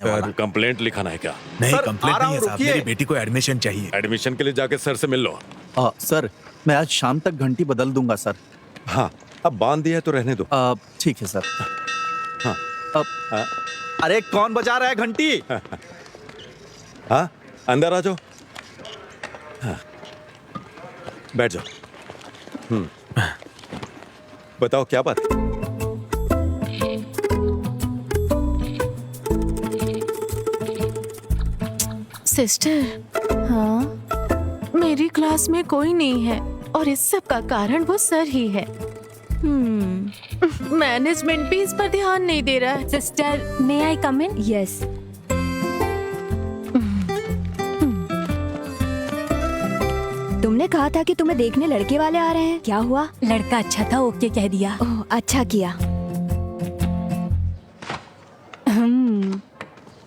Sir complaint लिखाना है क्या? नहीं, सर, कंप्लेंट आ रहा नहीं है हूं, साहब, रुकिए। मेरी बेटी को एडमिशन चाहिए। एडमिशन के लिए जाके सर से मिल लो। सर मैं आज शाम तक घंटी बदल दूंगा सर। हाँ, अब बांध दिया है तो रहने दो। ठीक है सर। हाँ। हाँ। अरे कौन बजा रहा है घंटी? हाँ, अंदर आ जाओ। हाँ, बैठ जाओ। बताओ क्या बात है? सिस्टर, हाँ, मेरी क्लास में कोई नहीं है और इस सब का कारण वो सर ही है। मैनेजमेंट भी इस पर ध्यान नहीं दे रहा है। सिस्टर, मे आई कम इन? यस। तुमने कहा था कि तुम्हें देखने लड़के वाले आ रहे हैं, क्या हुआ? लड़का अच्छा था, ओके कह दिया। ओह, अच्छा किया।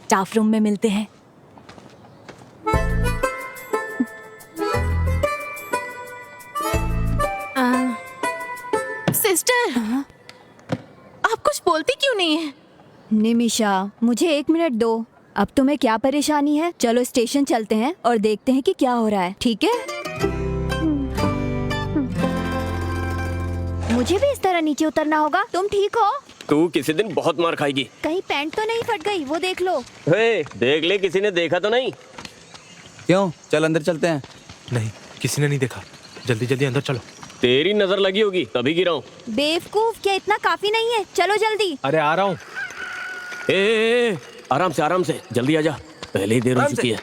स्टाफ रूम में मिलते हैं। सिस्टर, आप कुछ बोलती क्यों नहीं है? निमिषा, मुझे 1 मिनट दो। अब तुम्हें क्या परेशानी है? चलो स्टेशन चलते हैं और देखते हैं कि क्या हो रहा है, ठीक है? मुझे भी इस तरह नीचे उतरना होगा। तुम ठीक हो? तू किसी दिन बहुत मार खाएगी। कहीं पैंट तो नहीं फट गई? वो देख लो। हे, देख ले, किसी ने देखा तो नहीं? क्यों? चल अंदर चलते हैं। नहीं, किसी ने नहीं देखा। जल्दी जल्दी अंदर चलो। तेरी नजर लगी होगी तभी गिरा हूँ। बेवकूफ, क्या इतना काफी नहीं है? चलो जल्दी। अरे आ रहा हूँ। ए, आराम से जल्दी आजा, पहले ही देर हो चुकी है।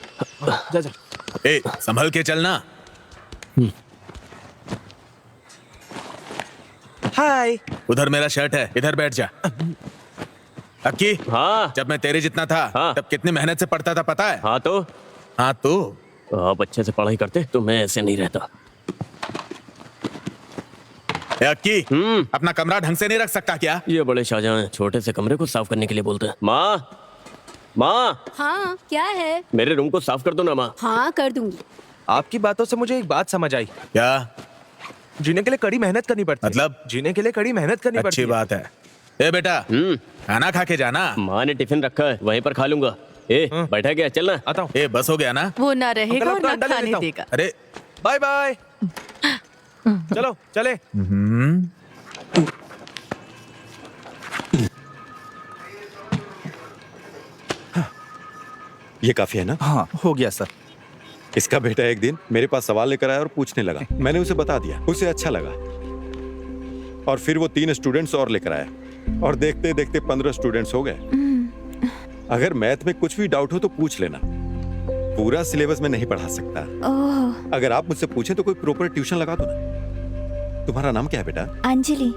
जा जा। ए, संभल के चलना। हाय। उधर मेरा शर्ट है, इधर बैठ जा। अक्की, हाँ जब मैं तेरे जितना था हाँ। तब कितनी मेहनत से पढ़ता था पता है? हाँ तो हाँ तो आप अच्छे से पढ़ाई करते तो मैं ऐसे नहीं रहता। ए अक्की, अपना कमरा ढंग से नहीं रख सकता क्या? ये बड़े शाहजहां हैं, छोटे से कमरे को साफ करने के लिए बोलते हैं। माँ, हाँ, क्या है? मेरे रूम को साफ कर दो ना माँ। हाँ, कर दूंगी। आपकी बातों से मुझे एक बात समझ आई। क्या? जीने के लिए कड़ी मेहनत करनी पड़ती है। मतलब? जीने के लिए कड़ी मेहनत करनी पड़ती अच्छी है। बात है। ए बेटा, खाना खा के जाना। माँ ने टिफिन रखा है, वहीं पर खा लूंगा। ए, बैठा गया, चलना। आता हूँ। ए, बस हो गया ना? वो ना रहेगा और अंकल, ना अंडा ले खाने लेता हूँ। देगा। अरे बाय बाय। चलो चले। ये काफी है ना? हाँ, हो गया सर। इसका बेटा एक दिन मेरे पास सवाल लेकर आया और पूछने लगा। मैंने उसे बता दिया, उसे अच्छा लगा। और फिर वो 3 स्टूडेंट्स और लेकर आया और देखते देखते 15 स्टूडेंट्स हो गए। अगर मैथ में कुछ भी डाउट हो तो पूछ लेना, पूरा सिलेबस में नहीं पढ़ा सकता। ओह, अगर आप मुझसे पूछें तो कोई प्रॉपर ट्यूशन लगा दो ना। तुम्हारा नाम क्या है बेटा? अंजलि।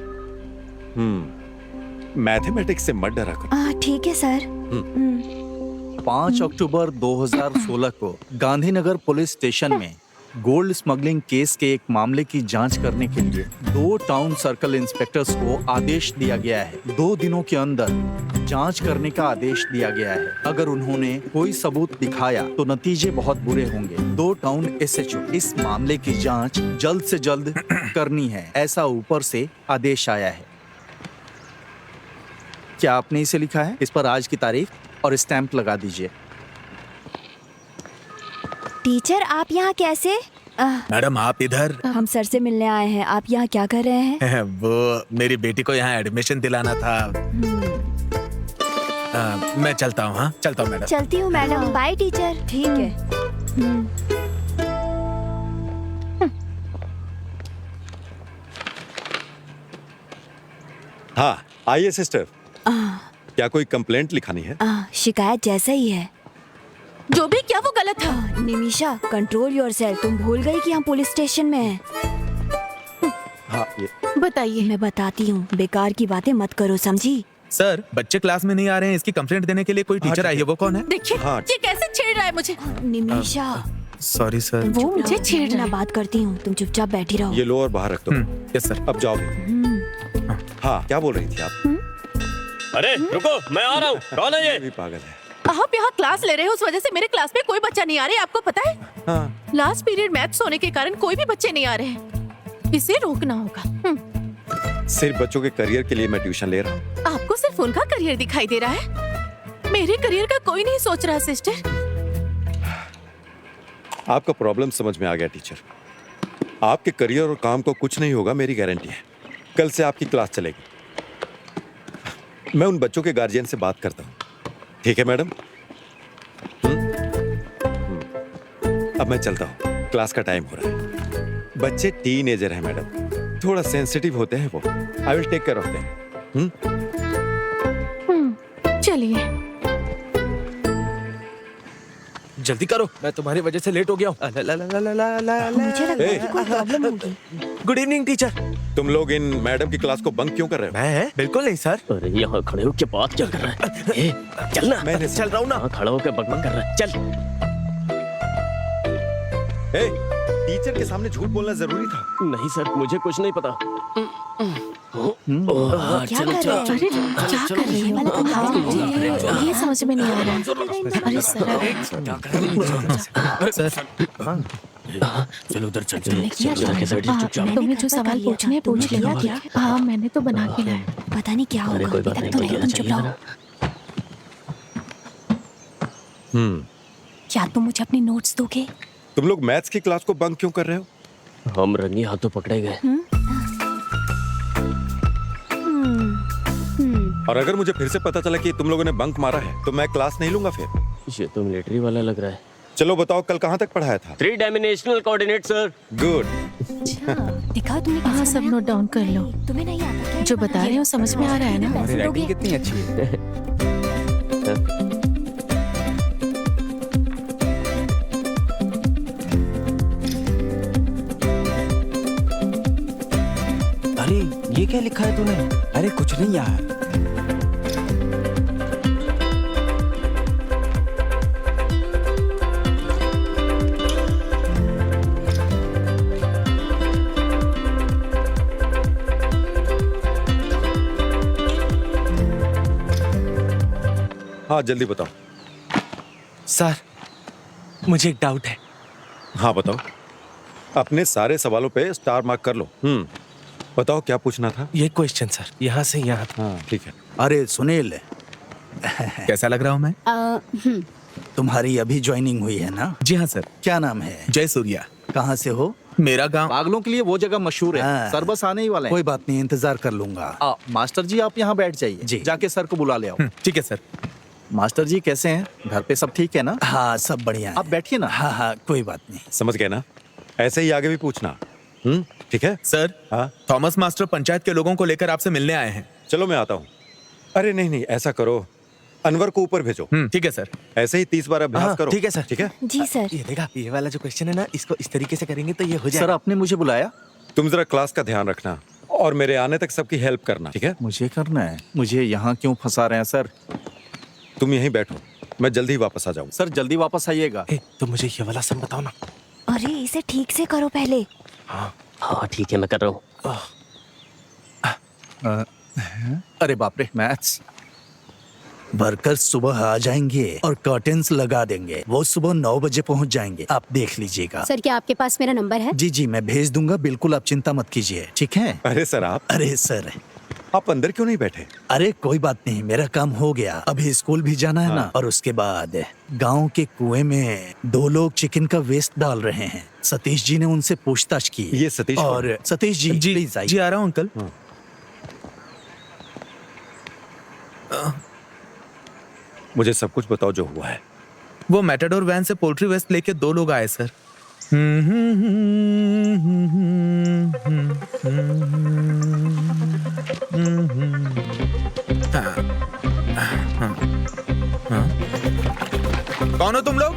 मैथमेटिक्स से मत डरा करो। ठीक है सर। 5 अक्टूबर 2016 को गांधीनगर पुलिस स्टेशन में गोल्ड स्मगलिंग केस के एक मामले की जांच करने के लिए 2 टाउन सर्कल इंस्पेक्टर्स को आदेश दिया गया है। 2 दिनों के अंदर जांच करने का आदेश दिया गया है। अगर उन्होंने कोई सबूत दिखाया तो नतीजे बहुत बुरे होंगे। 2 टाउन एसएचओ, इस मामले की जांच जल्द से जल्द करनी है, ऐसा ऊपर से आदेश आया है। क्या आपने इसे लिखा है? इस पर आज की तारीख और स्टैंप लगा दीजिए। टीचर, आप यहाँ कैसे? मैडम, आप इधर? हम सर से मिलने आए हैं। आप यहाँ क्या कर रहे हैं? वो मेरी बेटी को यहाँ एडमिशन दिलाना था। मैं चलता हूँ। हाँ, चलता हूँ मैडम। चलती हूँ मैडम। Bye teacher. ठीक है। हाँ, आइए सिस्टर। क्या कोई कंप्लेंट लिखानी है? शिकायत जैसा ही है। जो भी क्या वो गलत था। Nimisha, control yourself. तुम भूल गई कि हम पुलिस स्टेशन में हैं। हाँ, ये बताइए। मैं बताती हूँ, बेकार की बातें मत करो, समझी? सर, बच्चे क्लास में नहीं आ रहे हैं, इसकी कंप्लेंट देने के लिए कोई टीचर आई है। वो कौन है? देखिए, हाँ। ये कैसे छेड़ रहा है मुझे। Nimisha, sorry sir. वो मुझे छेड़ रहा मैं है। बात करती हूँ, तुम चुपचाप बैठी रहो। ये लो और बाहर रख दो। Yes sir. अब जाओ। हाँ, क्या बोल रही थी आप? अरे रुको, मैं आ रहा हूँ। कौन है ये? भी पागल है। आप यहाँ क्लास ले रहे हो, उस वजह से मेरे क्लास में कोई बच्चा नहीं आ रहा है, आपको पता है? हाँ। लास्ट पीरियड मैथ्स होने के कारण कोई भी बच्चे नहीं आ रहे हैं। इसे रोकना होगा। सिर्फ बच्चों के करियर के लिए मैं ट्यूशन ले रहा हूँ। आपको सिर्फ उनका करियर दिखाई दे रहा है? मेरे करियर का कोई नहीं सोच रहा सिस्टर। आपका प्रॉब्लम समझ में आ गया टीचर। आपके करियर और काम को कुछ नहीं होगा, मेरी गारंटी है। कल से आपकी क्लास चलेगी। मैं उन बच्चों के गार्जियन से बात करता हूँ, ठीक है मैडम? अब मैं चलता हूँ, क्लास का टाइम हो रहा है। बच्चे टीनेजर हैं मैडम, थोड़ा सेंसिटिव होते हैं वो। I will take care of them. चलिए। जल्दी करो, मैं तुम्हारी वजह से लेट हो गया हूँ। मुझे लग रहा है कि कोई प्रॉब्लम होगी। Good evening teacher. तुम लोग इन मैडम की क्लास को बंक क्यों कर रहे हो? मैं बिल्कुल नहीं सर। अरे यहाँ खड़े होकर बात क्या कर रहा है? ए, चल ना। मैंने चल रहा हूँ ना। हाँ, खड़ा होकर बकबक कर रहा है। चल। ए, टीचर के सामने झूठ बोलना जरूरी था। नहीं सर, मुझे कुछ नहीं पता। क्या कर रहे हैं? अरे क्या कर रही हो? ये समझ में नहीं आ रहा है। अरे सर, चलो उधर चल। तुमने किया क्या? तुम्हें जो सवाल पूछने पूछ लेना। क्या? हाँ, मैंने तो बना के लाया। पता नहीं क्या होगा। कोई बात अभी नहीं, तक तो कोई नहीं, कहना तुम चुप चाहिए रहो। ना। क्या तुम मुझे अपनी नोट्स दोगे? तुम लोग मैथ्स की क्लास को बंक क्यों कर रहे हो? हम रंगी हाथों पकड़े गए। और अगर मुझे फिर से पता चला कि तुम लोगों ने बंक मारा है तो मैं क्लास नहीं लूंगा फिर। ये तो मिलिट्री वाला लग रहा है। चलो बताओ, कल कहाँ तक पढ़ाया था? 3 डायमेंशनल कोऑर्डिनेट सर। गुड। दिखाओ तुमने हाँ, कैसे सब बनाया? नोट डाउन कर लो। तुम्हें नहीं आता क्या? जो बता रहे हो समझ में आ रहा है ना? पैसे दोगे? कितनी अच्छी है। अरे ये क्या लिखा है तूने? अरे कुछ नहीं यार। हाँ जल्दी बताओ। सर, मुझे एक डाउट है। हाँ बताओ। अपने सारे सवालों पे स्टार मार्क कर लो। बताओ क्या पूछना था? ये क्वेश्चन सर, यहाँ से यहाँ तक। हाँ ठीक है। अरे सुनील, कैसा लग रहा हूँ मैं? तुम्हारी अभी ज्वाइनिंग हुई है ना? जी हाँ सर। क्या नाम है? जय सूर्या। कहाँ से हो? मेरा गांव। पागलों के लिए वो जगह मशहूर है। हाँ। सर बस आने ही वाले हैं। कोई बात नहीं, इंतजार कर लूंगा। मास्टर जी आप यहाँ बैठ जाइए जी। जाके सर को बुला ले आओ। ठीक है सर। मास्टर जी कैसे हैं? घर पे सब ठीक है ना? हाँ सब बढ़िया है। आप बैठिए ना। हाँ हाँ कोई बात नहीं। समझ गए ना? ऐसे ही आगे भी पूछना। ठीक है। सर, हाँ थॉमस मास्टर पंचायत के लोगों को लेकर आपसे मिलने आए हैं। चलो मैं आता हूँ। अरे नहीं नहीं, ऐसा करो, अनवर को ऊपर भेजो। ठीक है सर। ऐसे ही 30 बार अभ्यास हाँ, करो। ठीक है सर। ठीक है। जी सर। ये देखा, ये वाला जो क्वेश्चन है ना, इसको इस तरीके से करेंगे तो ये हो सर जाएगा। आपने मुझे बुलाया? तुम जरा क्लास का ध्यान रखना और मेरे आने तक सबकी हेल्प करना, ठीक है? मुझे करना है? मुझे यहाँ क्यों फंसा रहे हैं सर? तुम यहीं बैठो, मैं जल्दी वापस आ जाऊँ। सर जल्दी वापस आइएगा। तो मुझे ये वाला सब बताओ ना। अरे इसे ठीक से करो पहले। हाँ ठीक है, मैं कर रहा हूँ। अरे बाप रे, मैथ्स। वर्कर्स सुबह आ जाएंगे और कर्टेन्स लगा देंगे। वो सुबह 9 बजे पहुंच जाएंगे, आप देख लीजिएगा। सर क्या आपके पास मेरा नंबर है? जी जी मैं भेज दूंगा, बिल्कुल आप चिंता मत कीजिए, ठीक है? अरे सर अरे सर, आप अंदर क्यों नहीं बैठे? अरे कोई बात नहीं, मेरा काम हो गया। अभी स्कूल भी जाना है ना, और उसके बाद गांव के कुएं में 2 लोग चिकन का वेस्ट डाल रहे हैं। सतीश जी ने उनसे पूछताछ की। ये सतीश कौन और सतीश जी जी प्लीज आइए। जी आ रहा हूँ अंकल। मुझे सब कुछ बताओ जो हुआ है। वो मैटाडोर वैन से पोल्ट्री वेस्ट लेके 2 लोग आए सर। कौन हो तुम लोग?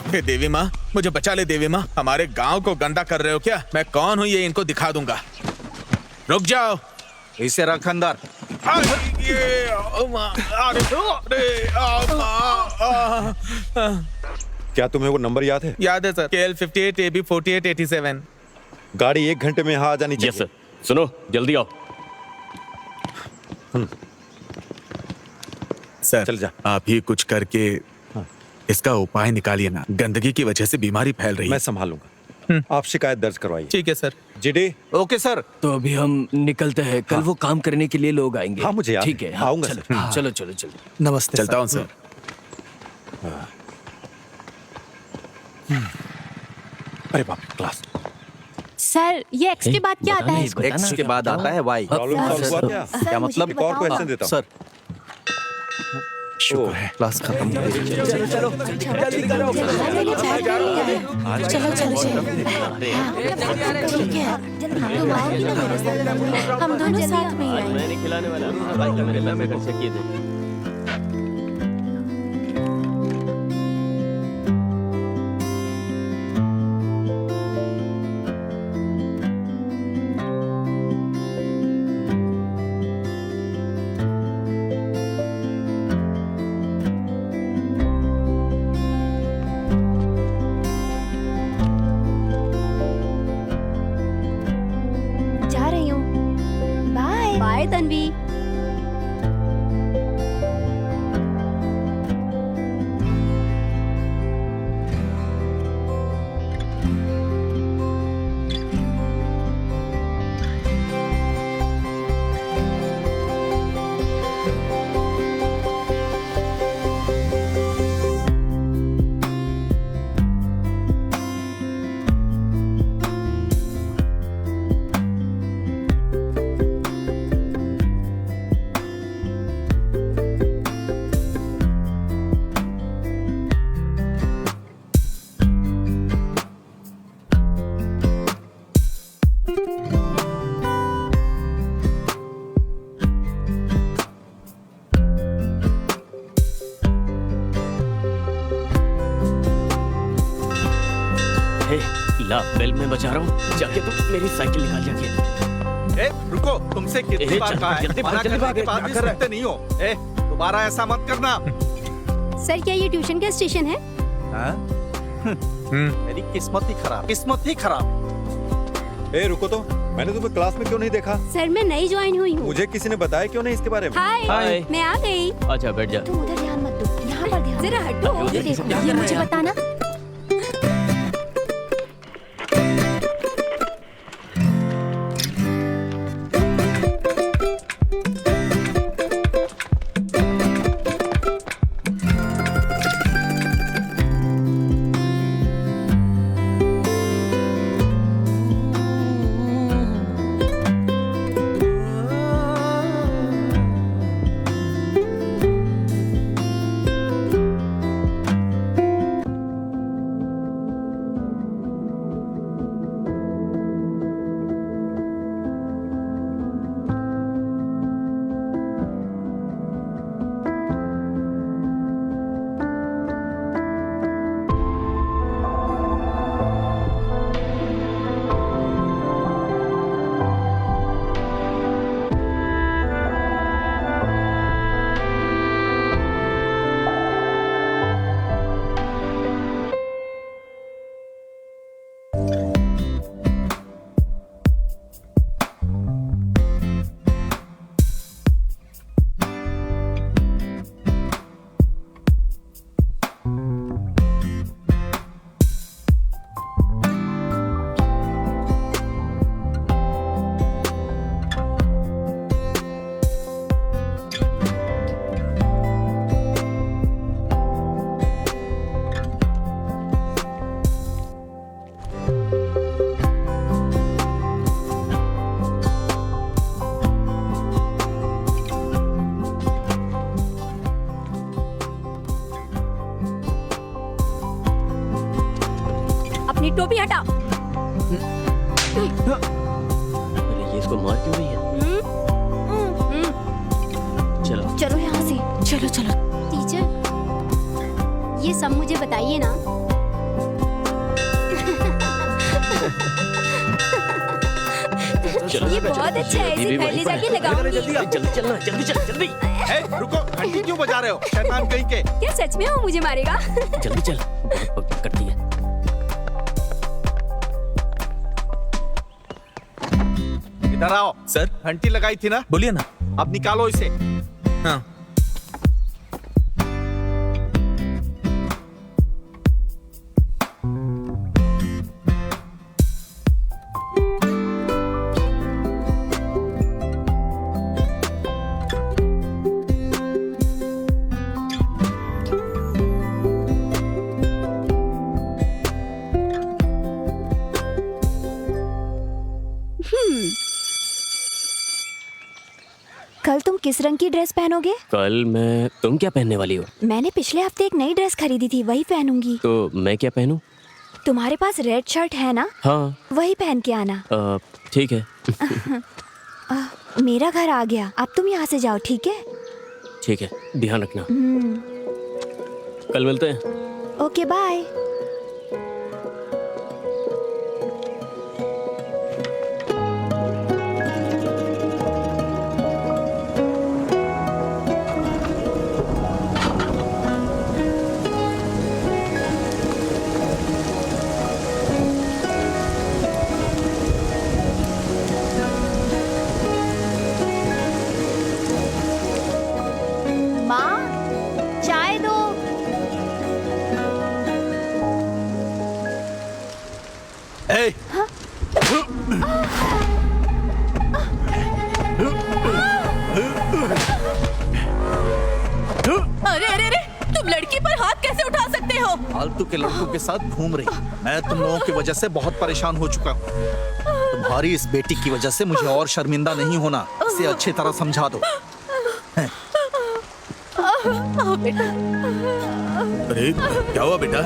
हे देवी माँ, मुझे बचा ले देवी माँ। हमारे गांव को गंदा कर रहे हो क्या? मैं कौन हूँ ये इनको दिखा दूंगा। रुक जाओ। इसे रख अंदर। क्या तुम्हें वो नंबर याद है? याद है सर। KL 58 AB 48 87। गाड़ी 1 घंटे में यहाँ आ जानी चाहिए। Yes sir. सुनो, जल्दी आओ। सर चल जा। आप ही कुछ करके इसका उपाय निकालिए ना। गंदगी की वजह से बीमारी फैल रही मैं है। संभालूंगा। आप शिकायत दर्ज करवाइए। ठीक है सर। जीडी। Okay sir. तो अभी हम निकलते हैं, कल वो काम करने के लिए लोग आएंगे। हाँ, मुझे याद ठीक है। है, हाँ, आऊंगा चलो, सर। हाँ, चलो चलो चलो। नमस्ते चलता हूँ सर। अरे बाप रे, क्लास। सर ये एक्स के बाद क्या आता है? एक्स के बाद आता है वाई। प्रॉब्लम सॉल्व हुआ क्या? क्या मतलब? एक और क्वेश्चन देता हूँ। सर शुक्र है क्लास खत्म हो गई। चलो चलो चलो ठीक है, तुम आओगी ना मेरे साथ? हम दोनों साथ में ही आएंगे। मैं नहीं खिलाने वाला, भाई का मेरे लंबे खर्चे किए थे। जा रही हूँ। Bye bye Tanvi. हे, ला बेल में बचा रहा हूँ, जाके तुम मेरी साइकिल निकाल जाके। ए, रुको, तुमसे कितनी बार कहा है? जल्दी मना जल्दी करने के बाद भी सुनते नहीं हो। ए, दोबारा ऐसा मत करना। सर क्या ये ट्यूशन का स्टेशन है? हाँ? मेरी किस्मत ही खराब, किस्मत ही खराब। ए रुको तो, मैंने तुम्हें क्लास में क्यों नहीं देखा? सर मैं नई ज्वाइन हुई हूँ। मुझे किसी ने बताया क्यों नहीं इसके बारे में? हाय, मैं आ गई। अच्छा बैठ जा। तुम उधर ध्यान मत दो, यहाँ पर ध्यान। जरा हटो। ये देखो, ये मुझे बताना। अपनी टोपी हटा। अरे ये इसको मार क्यों रही है? चलो चलो यहाँ से। चलो चलो। टीचर ये सब मुझे बताइए ना। चलो ये बहुत अच्छा है, इसे घर ले जाके लगाऊंगी। जल्दी चलना, जल्दी चल, जल्दी। ए, रुको, घंटी क्यों बजा रहे हो? शैतान कहीं के। क्या सच में वो मुझे मारेगा? जल्दी चल, बहुत पक करती है। इधर आओ। सर। घंटी लगाई थी ना? बोलिए ना। अब निकालो इसे। हाँ। कल तुम किस रंग की ड्रेस पहनोगे? कल तुम क्या पहनने वाली हो? मैंने पिछले हफ्ते एक नई ड्रेस खरीदी थी, वही पहनूंगी। तो मैं क्या पहनूं? तुम्हारे पास रेड शर्ट है ना? हाँ। वही पहन के आना। ठीक है। मेरा घर आ गया, अब तुम यहाँ से जाओ, ठीक है? ठीक है, ध्यान रखना। कल मिलते हैं। Okay bye. माँ, चाय दो। ए, अरे अरे अरे, तुम लड़की पर हाथ कैसे उठा सकते हो? फालतू के लड़कों के साथ घूम रही। मैं तुम लोगों की वजह से बहुत परेशान हो चुका हूँ। तुम्हारी इस बेटी की वजह से मुझे और शर्मिंदा नहीं होना। इसे अच्छी तरह समझा दो। आओ बेटा। अरे क्या हुआ बेटा?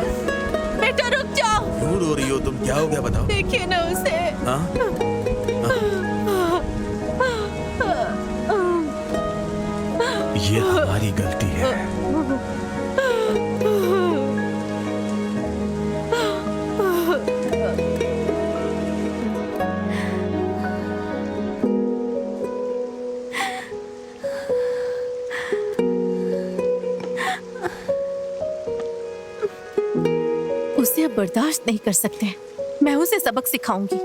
बेटा रुक जाओ। क्यों रो रही हो तुम? क्या हो गया बताओ। देखिए ना उसे। हाँ? ये हमारी गलती है। उसे अब बर्दाश्त नहीं कर सकते। मैं उसे सबक सिखाऊंगी।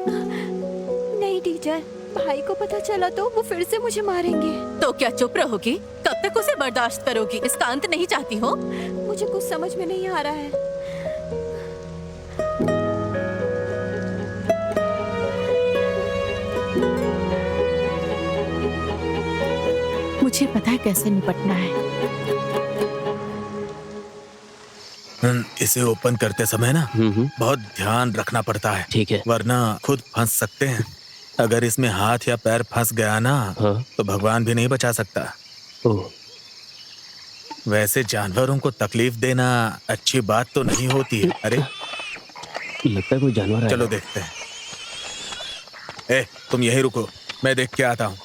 नहीं टीचर, भाई को पता चला तो वो फिर से मुझे मारेंगे। तो क्या चुप रहोगी? कब तक उसे बर्दाश्त करोगी? इसका अंत नहीं चाहती हो? मुझे कुछ समझ में नहीं आ रहा है। मुझे पता है कैसे निपटना है। इसे ओपन करते समय ना बहुत ध्यान रखना पड़ता है। ठीक है। वरना खुद फंस सकते हैं। अगर इसमें हाथ या पैर फंस गया ना, हाँ। तो भगवान भी नहीं बचा सकता। ओह। वैसे जानवरों को तकलीफ देना अच्छी बात तो नहीं होती है। अरे लगता है कोई जानवर है। चलो देखते हैं। ए, तुम यहीं रुको, मैं देख के आता हूँ।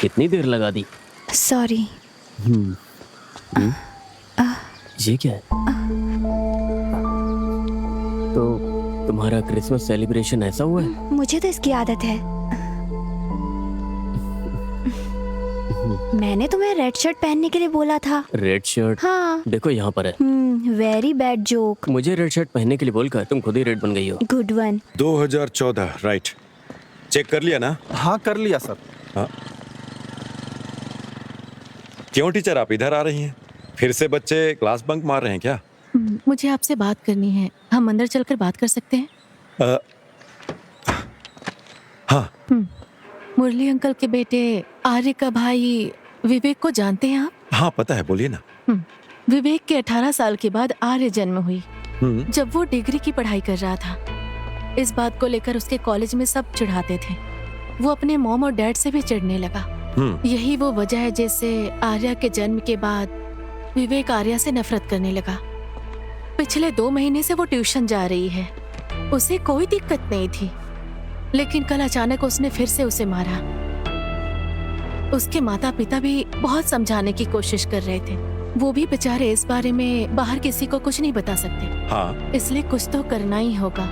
कितनी देर लगा दी? सॉरी। ये क्या है? तो तुम्हारा क्रिसमस सेलिब्रेशन ऐसा हुआ है? मुझे तो इसकी आदत है। मैंने तुम्हें रेड शर्ट पहनने के लिए बोला था। Red shirt? हाँ। देखो यहाँ पर है। Very bad joke. मुझे रेड शर्ट पहनने के लिए बोलकर तुम खुद ही रेड बन गई हो। Good one. 2014 राइट। चेक कर लिया ना? हाँ कर लिया सर। हाँ। क्यों टीचर आप इधर आ रही हैं? फिर से बच्चे क्लास बंक मार रहे हैं क्या? मुझे आपसे बात करनी है। हम अंदर चलकर बात कर सकते हैं? हाँ। मुरली अंकल के बेटे आर्य का भाई विवेक को जानते हैं आप? हाँ पता है, बोलिए ना। विवेक के 18 साल के बाद आर्य जन्म हुई, जब वो डिग्री की पढ़ाई कर रहा था। इस बात को लेकर उसके कॉलेज में सब चिढ़ाते थे। वो अपने मॉम और डैड से भी चिढ़ने लगा। यही वो वजह है जिससे आर्या के जन्म के बाद विवेक आर्या से नफरत करने लगा। पिछले 2 महीने से वो ट्यूशन जा रही है। उसे कोई दिक्कत नहीं थी, लेकिन कल अचानक उसने फिर से उसे मारा। उसके माता पिता भी बहुत समझाने की कोशिश कर रहे थे। वो भी बेचारे इस बारे में बाहर किसी को कुछ नहीं बता सकते। हाँ। इसलिए कुछ तो करना ही होगा।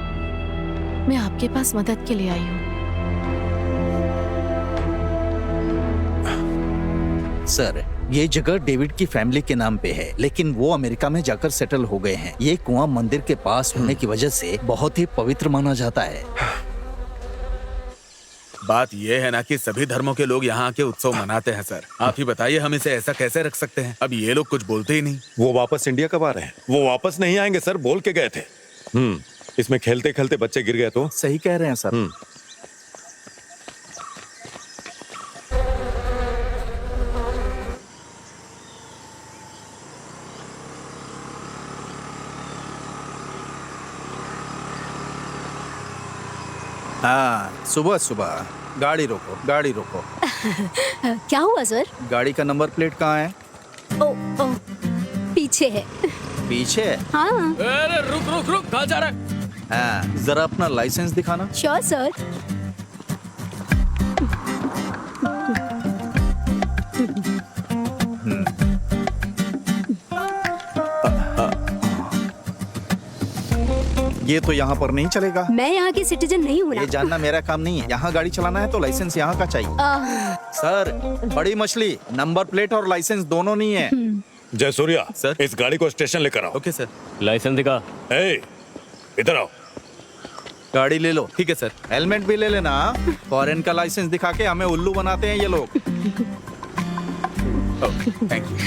मैं आपके पास मदद के लिए आई हूँ। सर, ये जगह डेविड की फैमिली के नाम पे है, लेकिन वो अमेरिका में जाकर सेटल हो गए हैं। ये कुआं मंदिर के पास होने की वजह से बहुत ही पवित्र माना जाता है। बात यह है ना कि सभी धर्मों के लोग यहाँ के उत्सव मनाते हैं सर। आप ही बताइए हम इसे ऐसा कैसे रख सकते हैं? अब ये लोग कुछ बोलते ही नहीं। वो वापस इंडिया कब आ रहे हैं? वो वापस नहीं आएंगे सर, बोल के गए थे। इसमें खेलते खेलते बच्चे गिर गए तो? सही कह रहे हैं सर। हाँ, सुबह सुबह गाड़ी रोको, गाड़ी रोको। क्या हुआ सर? गाड़ी का नंबर प्लेट कहाँ है? ओ, ओ, पीछे है। पीछे है? हाँ। अरे रुक रुक रुक, कहाँ जा रहा है? हाँ, जरा अपना लाइसेंस दिखाना। Sure sir. ये तो यहाँ पर नहीं चलेगा। मैं यहाँ की सिटीजन नहीं हूँ ना। ये जानना मेरा काम नहीं है। यहाँ गाड़ी चलाना है तो लाइसेंस यहाँ का चाहिए। सर, बड़ी मछली, नंबर प्लेट और लाइसेंस दोनों नहीं है। जय सूर्या सर। इस गाड़ी को स्टेशन लेकर आओ। Okay sir. लाइसेंस दिखा। ए, इधर आओ। गाड़ी ले लो। ठीक है सर। हेलमेट भी ले लेना। फॉरेन का लाइसेंस दिखा के हमें उल्लू बनाते हैं ये लोग। Thank you.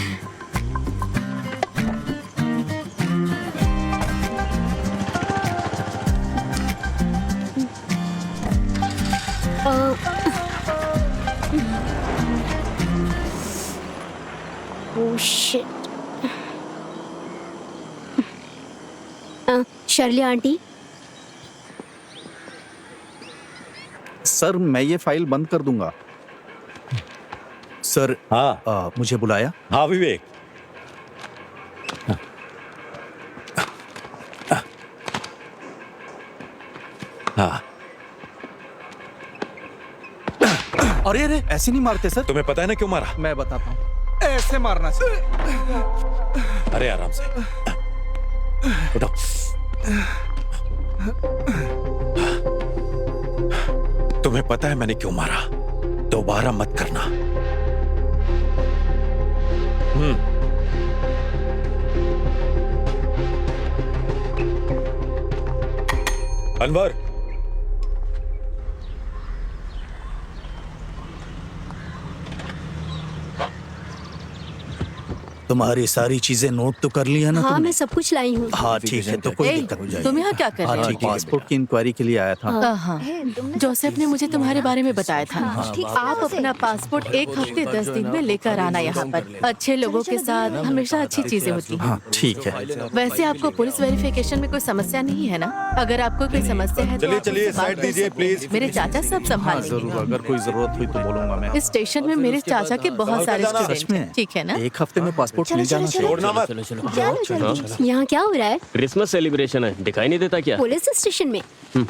Oh shit. Shirley aunty, sir मैं ये फाइल बंद कर दूंगा। सर, हाँ मुझे बुलाया? हाँ विवेक। हाँ, अरे अरे, ऐसे नहीं मारते सर। तुम्हें पता है ना क्यों मारा? मैं बताता हूँ। ऐसे मारना सर। अरे आराम से उठो। तुम्हें पता है मैंने क्यों मारा? दोबारा मत करना। अनवर, तुम्हारी सारी चीजें नोट तो कर ली है ना हाँ तुमने? मैं सब कुछ लाई हूँ। हाँ ठीक है, तो कोई दिक्कत हो जाएगी। तुम यहाँ क्या कर रहे हो? पासपोर्ट की इंक्वायरी के लिए आया था। हाँ, जोसेफ ने मुझे तुम्हारे बारे में बताया था। ठीक है। आप अपना पासपोर्ट 1 हफ्ते 10 दिन में लेकर आना यहाँ पर। अच्छे लोगों के साथ हमेशा अच्छी चीजें होती हैं। हाँ ठीक है। वैसे आपको पुलिस वेरिफिकेशन में कोई समस्या नहीं है ना? अगर आपको कोई समस्या है तो चलिए आप चलिए मुझसे बात साइड कर दीजिए सकते हैं। प्लीज। मेरे चाचा सब संभाल लेंगे। जरूर, अगर कोई जरूरत हुई तो बोलूंगा मैं। इस स्टेशन में मेरे चाचा के बहुत सारे सच स्टूडेंट में? हैं, ठीक है ना? 1 हफ्ते में पासपोर्ट मिल जाना चाहिए। छोड़ना मत। चलो चलो। चलो यहाँ क्या हो रहा है? क्रिसमस सेलिब्रेशन है, दिखाई नहीं देता क्या? पुलिस स्टेशन में?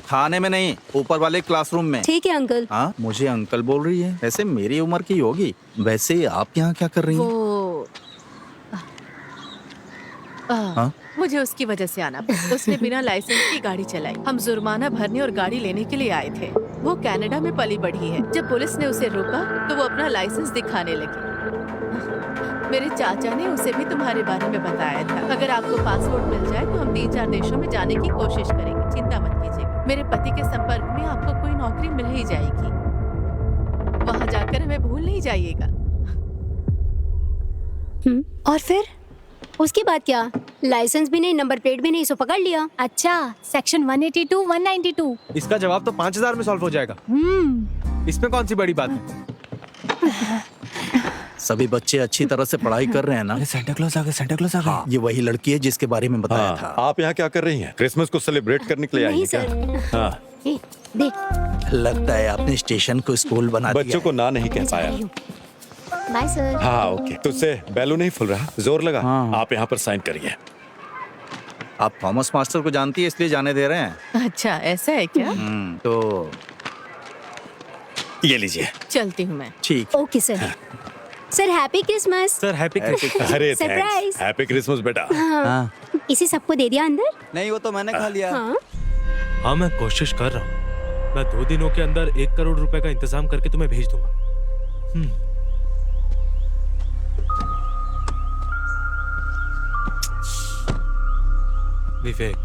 खाने में नहीं, ऊपर वाले क्लासरूम में। ठीक है अंकल। हाँ, मुझे अंकल बोल रही है। वैसे मेरी उम्र की होगी। वैसे आप यहाँ क्या कर रही हैं? वो हाँ? मुझे उसकी वजह से आना पड़ा। उसने बिना लाइसेंस की गाड़ी चलाई। हम जुर्माना भरने और गाड़ी लेने के लिए आए थे। वो कनाडा में पली बढ़ी है। जब पुलिस ने उसे रोका तो वो अपना लाइसेंस दिखाने लगी। मेरे चाचा ने उसे भी तुम्हारे बारे में बताया था। अगर आपको पासपोर्ट मिल जाए तो हम 3-4 देशों में जाने की कोशिश करेंगे। चिंता मत कीजिएगा। मेरे पति के संपर्क में आपको कोई नौकरी मिल ही जाएगी। वहाँ जाकर हमें भूल नहीं जाइएगा। और फिर उसके बाद क्या? लाइसेंस भी नहीं, नंबर प्लेट भी नहीं, सो पकड़ लिया। अच्छा, सेक्शन 182, 192। इसका जवाब तो 5000 में सॉल्व हो जाएगा। इसमें कौन सी बड़ी बात है? सभी बच्चे अच्छी तरह से पढ़ाई कर रहे हैं ना? सेंटा क्लॉज आ गया, सेंटा क्लॉज आ गया। हाँ, ये वही लड़की है जिसके बारे में बताया था। आप यहाँ क्या कर रही हैं? क्रिसमस को सेलिब्रेट करने के लिए आई नहीं हैं क्या? सर। हाँ, ए, देख। लगता है आपने स्टेशन को स्कूल बना दिया बच्चों को ना नहीं कह पाया। Bye sir. हाँ ओके, तुझसे बैलू नहीं फूल रहा, जोर लगा। हाँ। आप यहाँ पर साइन करिए। आप थॉमस मास्टर को जानती है इसलिए जाने दे रहे हैं। अच्छा, ऐसा है क्या? तो ये लीजिए। चलती हूँ मैं। ठीक। Okay sir. Sir happy Christmas. Sir happy Christmas. अरे Surprise. हैप्पी क्रिसमस बेटा। इसे सबको दे दिया अंदर? नहीं, वो तो मैंने खा लिया। हाँ। हाँ मैं कोशिश कर रहा हूँ। मैं 2 दिनों के अंदर 1 करोड़ रुपए का इंतजाम करके तुम्हें भेज दूंगा। विवेक,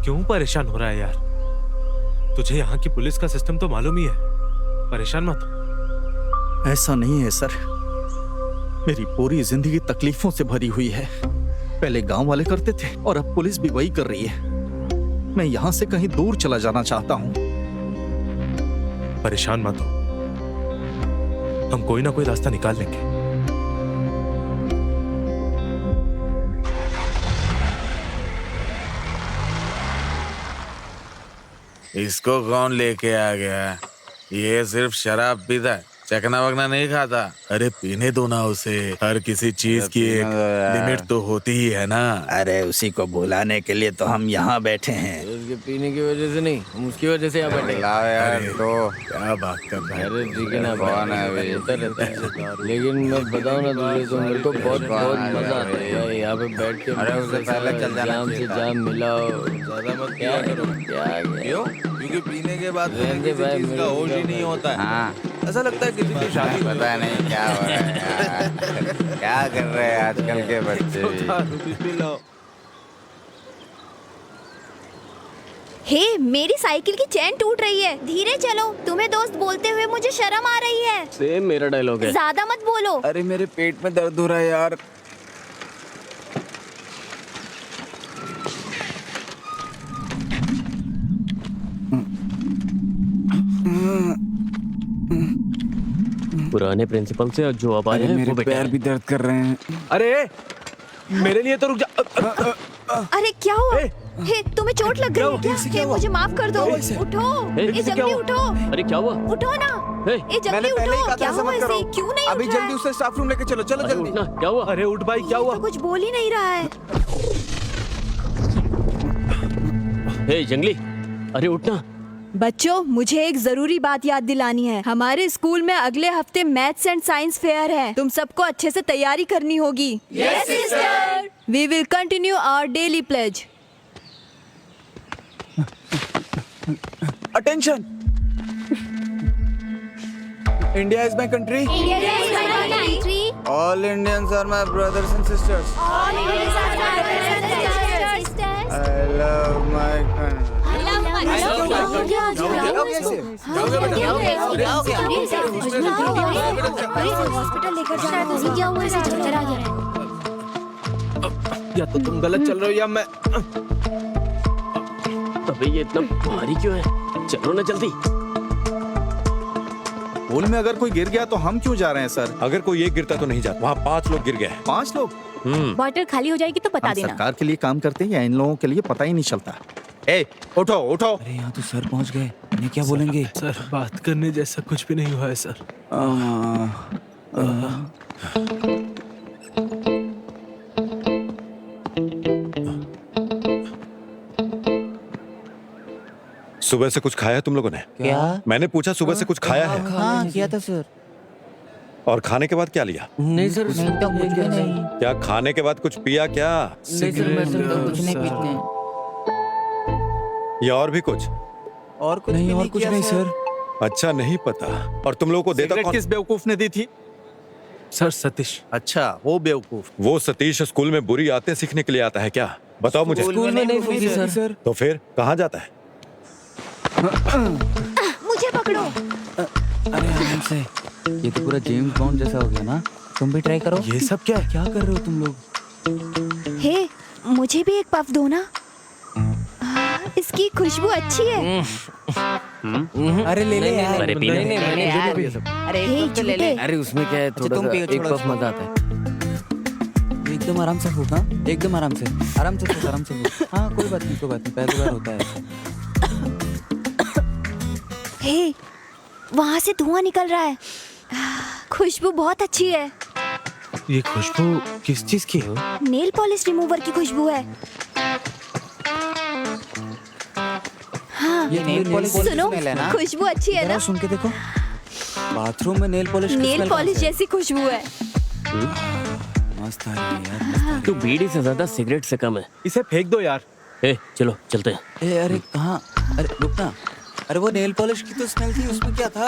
क्यों परेशान हो रहा है यार? तुझे यहाँ की पुलिस का सिस्टम तो मालूम ही है। परेशान मत हो। ऐसा नहीं है सर, मेरी पूरी जिंदगी तकलीफों से भरी हुई है। पहले गांव वाले करते थे और अब पुलिस भी वही कर रही है। मैं यहाँ से कहीं दूर चला जाना चाहता हूँ। परेशान मत हो, हम कोई ना कोई रास्ता निकाल लेंगे। इसको कौन लेके आ गया? ये सिर्फ शराब पीता है, चकना वकना नहीं खाता। अरे पीने दो ना उसे, हर किसी चीज की एक लिमिट तो होती ही है ना। अरे उसी को बुलाने के लिए तो हम यहाँ बैठे हैं। उसके पीने की वजह से नहीं, हम उसकी वजह से यहाँ बैठे। यार तो क्या बात कर रहा है? अरे ठीक है ना, होता रहता है। लेकिन मैं बताऊँ ना तुझे, तो मेरे को बहुत बहुत मजा आता है यहाँ पे बैठ के। अरे उससे पहले चल जाना जाम से जाम मिलाओ, ज्यादा मत क्या करो, क्या क्यों? क्योंकि पीने के बाद रहने भाई, चीज का होश ही नहीं होता है। हाँ ऐसा लगता है किसी की शादी पता नहीं क्या हो रहा है यार। क्या कर रहे हैं आजकल के बच्चे भी। P low. हे, मेरी साइकिल की चेन टूट रही है, धीरे चलो। तुम्हें दोस्त बोलते हुए मुझे शर्म आ रही है। सेम मेरा डायलॉग है। ज्यादा मत बोलो। अरे मेरे पेट में दर्द हो रहा है यार। पुराने प्रिंसिपल से जो अब आए हैं मेरे वो बेटा पैर है। भी दर्द कर रहे हैं। अरे मेरे लिए तो रुक जा। अरे क्या हुआ? हे, तुम्हें चोट लग गई है क्या? हे, मुझे माफ कर दो। उठो, ये जल्दी उठो। अरे क्या हुआ? उठो ना, हे, ये जल्दी उठो। क्या हुआ इसे? क्यों नहीं अभी उठ रहा जल्दी है? उसे स्टाफ रूम लेके चलो, चलो अरे जल्दी। उठना, क्या हुआ? अरे उठ भाई, क्या हुआ? तो कुछ बोल ही नहीं रहा है। हे जंगली, अरे उठना। बच्चों, मुझे एक जरूरी बात याद दिलानी है। हमारे स्कूल में अगले हफ्ते मैथ्स एंड साइंस फेयर है। तुम सबको अच्छे से तैयारी करनी होगी। Yes sister. We will continue our daily pledge. Attention, India is my country. All Indians are my brothers and sisters. I love my country. Hospital लेकर जाना। क्या हुआ? इसे चक्कर आ गया। या तो तुम गलत चल रहे हो या मैं। अबे ये इतना भारी क्यों है? चलो ना जल्दी। पूल में अगर कोई गिर गया तो हम क्यों जा रहे हैं सर? अगर कोई एक गिरता तो नहीं जाता, वहाँ 5 लोग गिर गए। 5 लोग? बॉटल खाली हो जाएगी तो बता हम देना। सरकार के लिए काम करते हैं या इन लोगों के लिए पता ही नहीं चलता। ए, उठो उठो। अरे यहाँ तो सर पहुँच गए, इन्हें क्या बोलेंगे? सर बात करने जैसा कुछ भी नहीं हुआ है सर। सुबह से कुछ खाया है तुम लोगों ने? क्या? मैंने पूछा सुबह से कुछ खाया है? हाँ किया था सर। और खाने के बाद क्या लिया? नहीं सर, कुछ भी नहीं। क्या खाने के बाद कुछ पिया क्या? नहीं सर, मैं तो कुछ नहीं पीते। या और भी कुछ? और कुछ नहीं, और कुछ नहीं सर। अच्छा नहीं पता। और तुम लोगों को देता सिगरेट कौन? किस बेवकूफ ने दी थी? सर सतीश। अच्छा, वो बेवकूफ। वो सतीश स्कूल में बुरी आदतें सीखने के लिए आता है क्या? बताओ मुझे। स्कूल में नहीं सीखी सर। तो फिर कहाँ जाता है? मुझे पकड़ो। अरे आराम से, ये तो पूरा जेम्स बॉन्ड जैसा हो गया ना। तुम भी ट्राई करो। ये सब क्या है? क्या कर रहे हो तुम लोग? हे, मुझे भी एक पफ दो ना। इसकी खुशबू अच्छी है। अरे ले ले यार। अरे पीने नहीं, मैंने यार। भी ये सब। अरे हे, झूठे। अरे उसमें क्या है, थोड़ा तुम सा पियो, एक छोड़ो, पफ मजा आता है। एकदम आराम से फूक। हाँ एकदम आराम से, आराम से फूक, आराम से फूक। हाँ कोई बात नहीं, कोई बात नहीं, पहली बार होता है। हे, वहाँ से धुआं निकल रहा है। खुशबू बहुत अच्छी है। ये खुशबू किस चीज की है? नेल पॉलिश रिमूवर की खुशबू है। हाँ, ये नेल पॉलिश सुनो, स्मेल है ना? खुशबू अच्छी है जरा ना? सुन के देखो। बाथरूम में नेल पॉलिश की नेल स्मेल पॉलिश कहाँ से? जैसी खुशबू है। मस्त आ रही है यार। तू बीड़ी से ज्यादा सिगरेट से कम है। इसे फेंक दो यार। ए चलो चलते हैं। ए अरे कहाँ? अरे रुकना। अरे वो नेल पॉलिश की तो स्मेल थी, उसमें क्या था?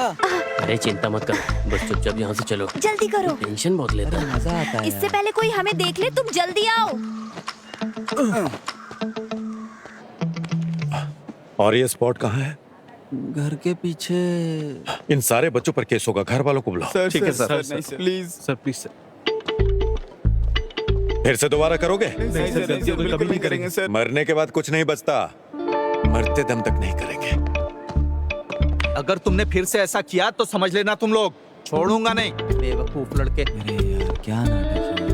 अरे चिंता मत कर, बस चुपचाप यहाँ से चलो। जल्दी करो। टेंशन बहुत लेता अरे है। मजा आता है इससे यार। पहले कोई हमें देख ले, तुम जल्दी आओ। और ये स्पॉट कहाँ है? घर के पीछे। इन सारे बच्चों पर केस होगा, घर वालों को बुलाओ। ठीक है sir. Please sir, please sir. फिर से दोबारा करोगे? नहीं सर, गलती कोई कभी नहीं करेंगे सर। मरने के बाद कुछ नहीं बचता। मरते दम तक नहीं करेंगे। अगर तुमने फिर से ऐसा किया तो समझ लेना तुम लोग छोड़ूंगा नहीं। बेवकूफ लड़के। अरे यार क्या नाटक है।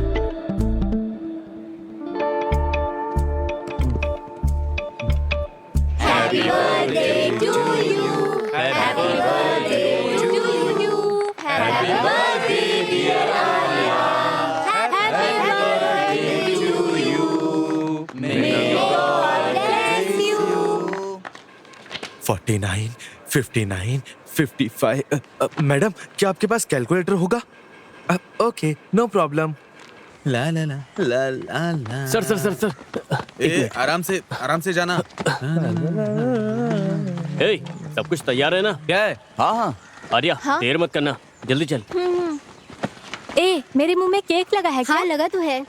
Happy birthday to you. Happy birthday to you. Happy birthday dear Alia. Happy birthday to you. May God bless you. 49, 59, 55। Madam क्या आपके पास कैलकुलेटर होगा? Okay, no problem. ला ला ला ला ला ला। सर सर सर सर ए, आराम से जाना। ए, सब कुछ तैयार है ना? क्या है? हाँ हाँ आर्या देर मत करना, जल्दी चल। ए, मेरे मुंह में केक लगा है क्या? हाँ लगा तो है।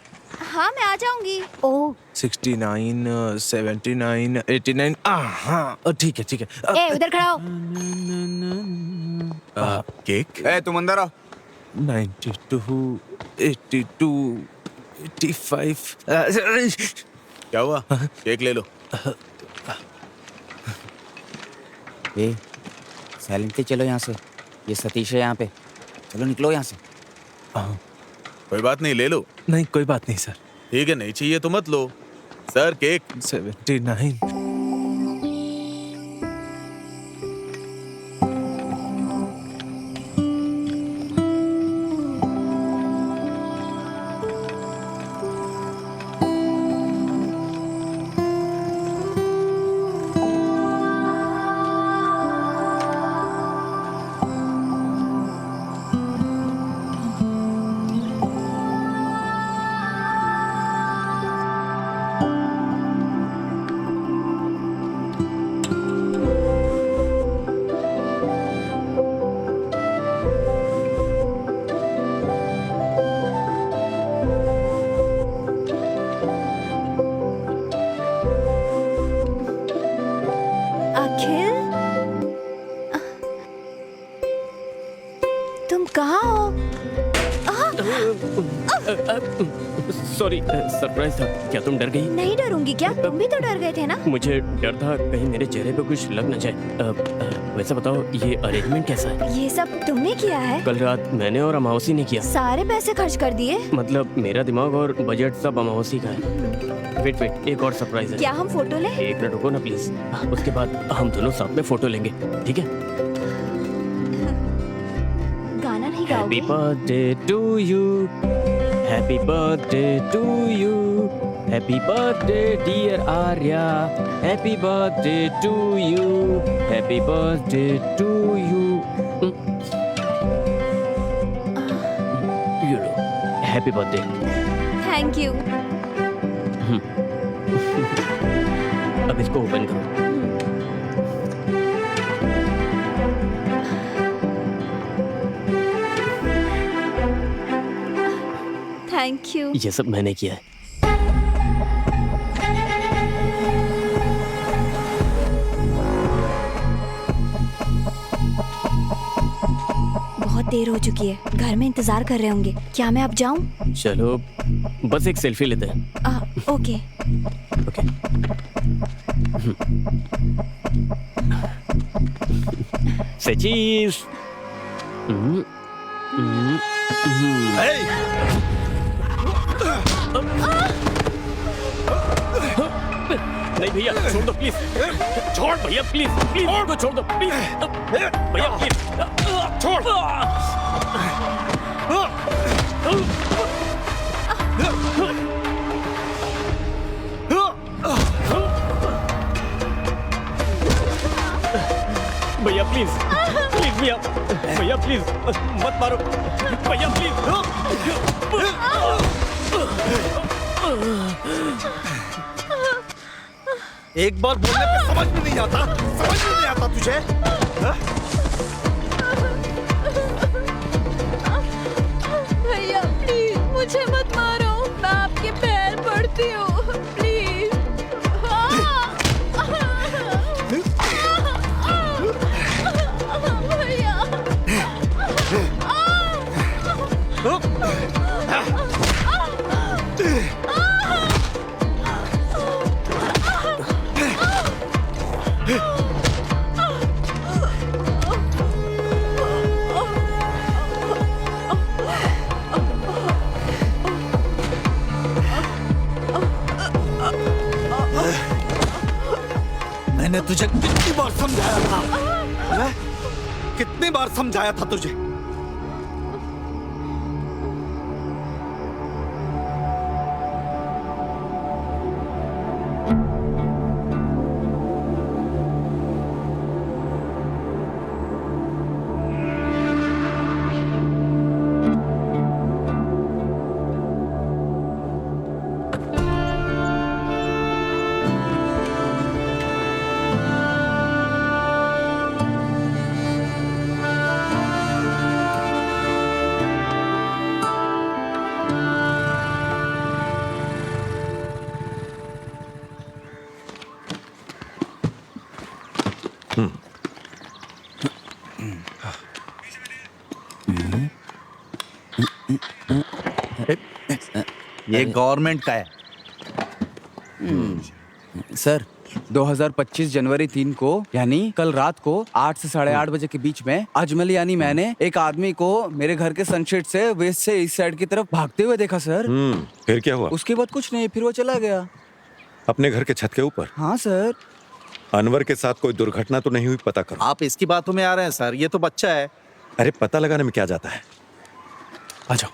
हाँ मैं आ जाऊंगी। ओह 69, 79, 89। हाँ ठीक है ठीक है। ए, उधर खड़ा हो। केक? ए तुम अंदर आओ। 92, 82, 85। क्या हुआ? केक ले लो। ए साइलेंटली चलो यहाँ से। ये सतीश है यहाँ पे। चलो निकलो यहाँ से। कोई बात नहीं, ले लो। नहीं कोई बात नहीं सर। ठीक है, नहीं चाहिए तो मत लो। Sir cake. 79। अखिल तुम कहाँ हो? सॉरी, सरप्राइज था। क्या तुम डर गई? नहीं डरूंगी क्या? तुम भी तो डर गए थे ना। मुझे डर था कहीं मेरे चेहरे पे कुछ लग न जाए। वैसे बताओ ये अरेंजमेंट कैसा है? ये सब तुमने किया है? कल रात मैंने और अमावसी ने किया। सारे पैसे खर्च कर दिए? मतलब मेरा दिमाग और बजट सब अमावसी का है। वेट वेट, एक और सरप्राइज है। क्या हम फोटो लें? एक मिनट रुको ना प्लीज। उसके बाद हम दोनों साथ में फोटो लेंगे, ठीक है? गाना नहीं हैप्पी गाओगे? Birthday to you, happy birthday to you, happy birthday dear Arya, happy birthday to you, happy birthday to you. यू लो, हैप्पी बर्थडे। Thank you. अब इसको ओपन करो। Thank you. ये सब मैंने किया है। बहुत देर हो चुकी है, घर में इंतजार कर रहे होंगे। क्या मैं अब जाऊं? चलो बस एक सेल्फी लेते हैं। ओके। ओके। से चीज। नहीं भैया छोड़ दो प्लीज। छोड़ भैया प्लीज, प्लीज को छोड़ दो प्लीज। भैया प्लीज छोड़। भैया प्लीज, प्लीज भैया, भैया प्लीज मत मारो भैया प्लीज। एक बार बोलने पे समझ में नहीं आता, समझ में नहीं आता तुझे? भैया प्लीज मुझे मत मारो, मैं आपके पैर पड़ती हूँ प्लीज। भैया मैंने तुझे कितनी बार समझाया था? मैं कितनी बार समझाया था तुझे? ये गवर्नमेंट का है। सर 2025 जनवरी 3 को यानी कल रात को 8 से 8:30 बजे के बीच में अजमल यानी मैंने एक आदमी को मेरे घर के सनसेट से वेस्ट से इस साइड की तरफ भागते हुए देखा सर। फिर क्या हुआ? उसके बाद कुछ नहीं, फिर वो चला गया। अपने घर के छत के ऊपर? हाँ सर। अनवर के साथ कोई दुर्घटना तो नहीं हुई? पता करो। आप इसकी बातों में आ रहे हैं सर, ये तो बच्चा है। अरे पता लगाने में क्या जाता है? आ जाओ।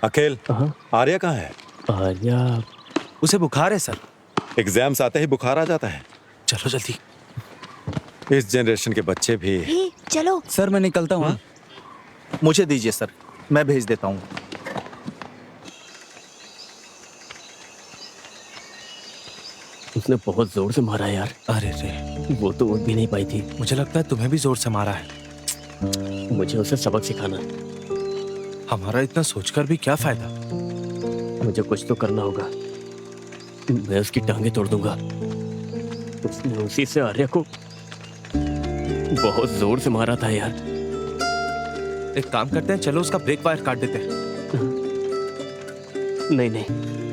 अकेल, आर्या कहाँ है? आर्या, उसे बुखार है सर। एग्जाम्स आते ही बुखार आ जाता है। चलो जल्दी। इस जनरेशन के बच्चे भी। चलो सर मैं निकलता हूँ। मुझे दीजिए सर, मैं भेज देता हूँ। उसने बहुत जोर से मारा यार। अरे रे, वो तो उठ भी नहीं पाई थी। मुझे लगता है तुम्हें भी जोर से मारा है। मुझे उसे सबक सिखाना। हमारा इतना सोचकर भी क्या फायदा? मुझे कुछ तो करना होगा। मैं उसकी टांगे तोड़ दूंगा। उसने उसी से आर्या को बहुत जोर से मारा था यार। एक काम करते हैं, चलो उसका ब्रेक वायर काट देते हैं। नहीं नहीं,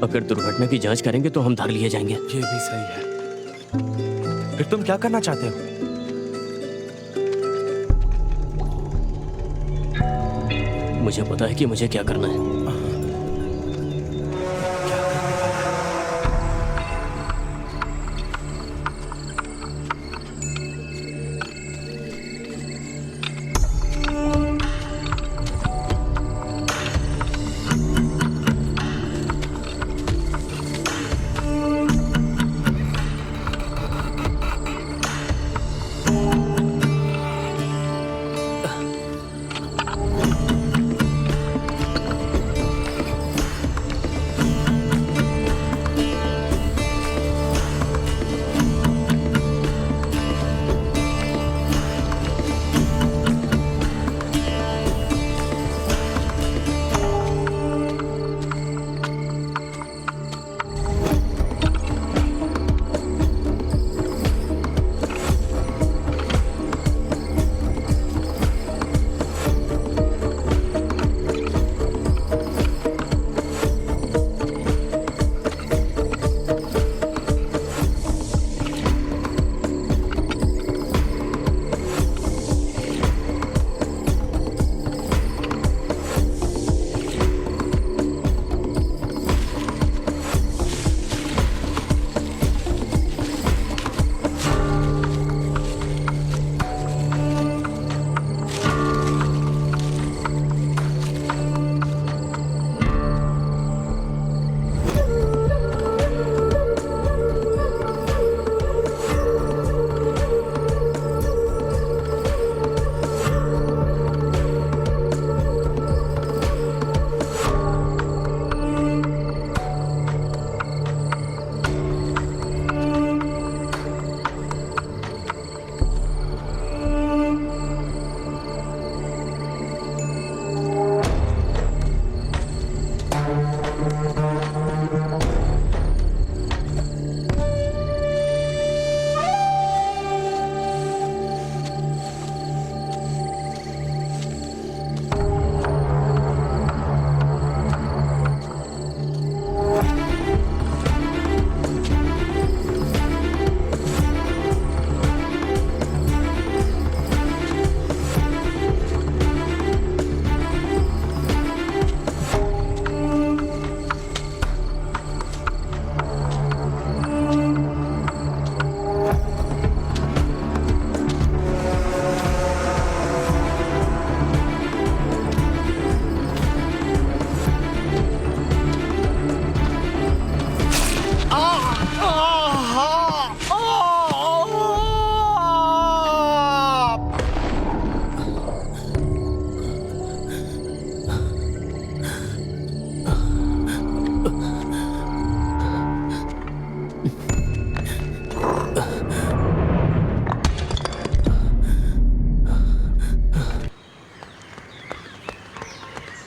अगर दुर्घटना की जांच करेंगे तो हम धर लिए जाएंगे। ये भी सही है। फिर तुम क्या करना चाहते हो? मुझे पता है कि मुझे क्या करना है।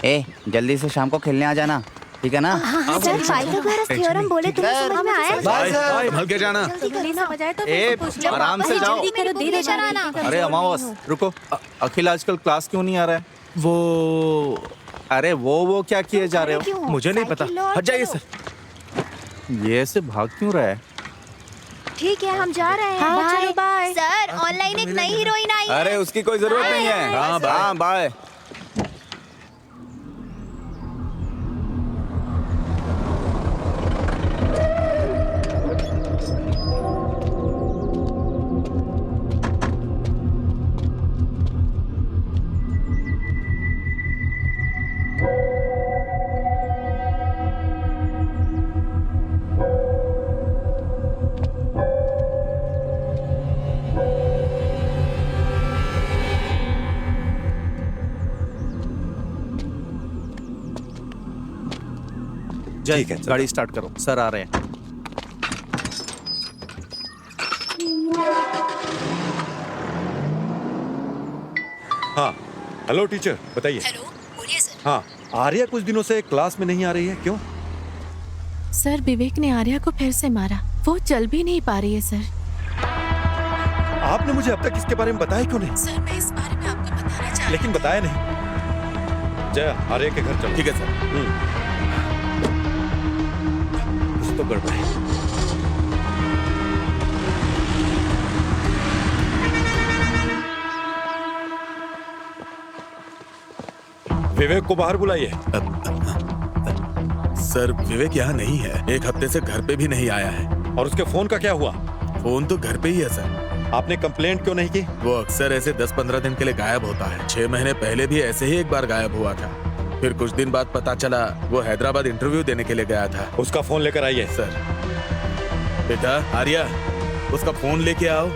ए जल्दी से शाम को खेलने आ जाना, ठीक है ना? सर पाइथागोरस थ्योरम बोले तुम्हें समझ में आया? बाय संभल के जाना। ए आराम से जाओ। जल्दी करो, देर हो जा रहा है ना। अरे अमावस रुको, अखिल आजकल क्लास क्यों नहीं आ रहा है? वो क्या किए जा रहे हो? मुझे नहीं पता, हट जाइए सर। ये ऐसे भाग क्यों रहा है? ठीक है हम जा रहे हैं। हाँ, चलो, बाय। सर ऑनलाइन एक नई हीरोइन आई है। अरे उसकी कोई जरूरत नहीं है। हाँ बाय। ठीक है, गाड़ी स्टार्ट करो, सर आ रहे हैं। हाँ, हेलो टीचर, बताइए। हेलो, बोलिए सर। हाँ, आर्या कुछ दिनों से क्लास में नहीं आ रही है, क्यों? सर विवेक ने आर्या को फिर से मारा, वो चल भी नहीं पा रही है सर। आपने मुझे अब तक इसके बारे में बताया क्यों नहीं? सर मैं इस बारे में आपको बताना चाहती लेकिन बताया नहीं। जय, आर्या के घर चलो। ठीक है सर। कुछ तो गड़बड़ है। विवेक को बाहर बुलाइए। सर विवेक यहाँ नहीं है, एक हफ्ते से घर पे भी नहीं आया है। और उसके फोन का क्या हुआ? फोन तो घर पे ही है सर। आपने कंप्लेंट क्यों नहीं की? वो अक्सर ऐसे 10-15 दिन के लिए गायब होता है। 6 महीने पहले भी ऐसे ही एक बार गायब हुआ था। फिर कुछ दिन बाद पता चला वो हैदराबाद इंटरव्यू देने के लिए गया था। उसका फोन लेकर आइए। सर बेटा आर्या, उसका फोन लेके आओ।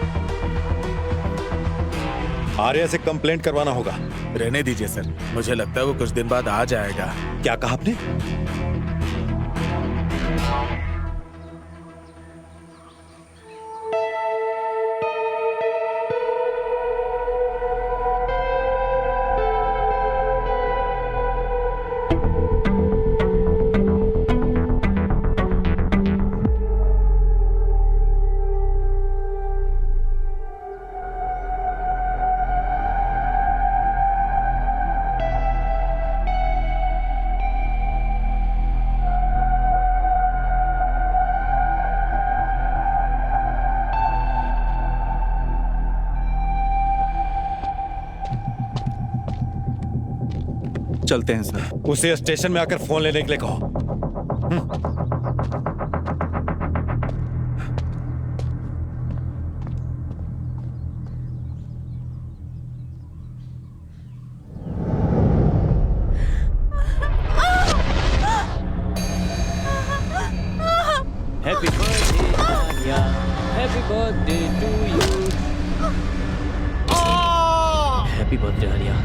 आर्या से कंप्लेंट करवाना होगा। रहने दीजिए सर, मुझे लगता है वो कुछ दिन बाद आ जाएगा। क्या कहा आपने? चलते हैं सर। उसे स्टेशन में आकर फोन लेने के लिए कहो। Happy birthday Arya, happy birthday to you. Happy birthday Arya.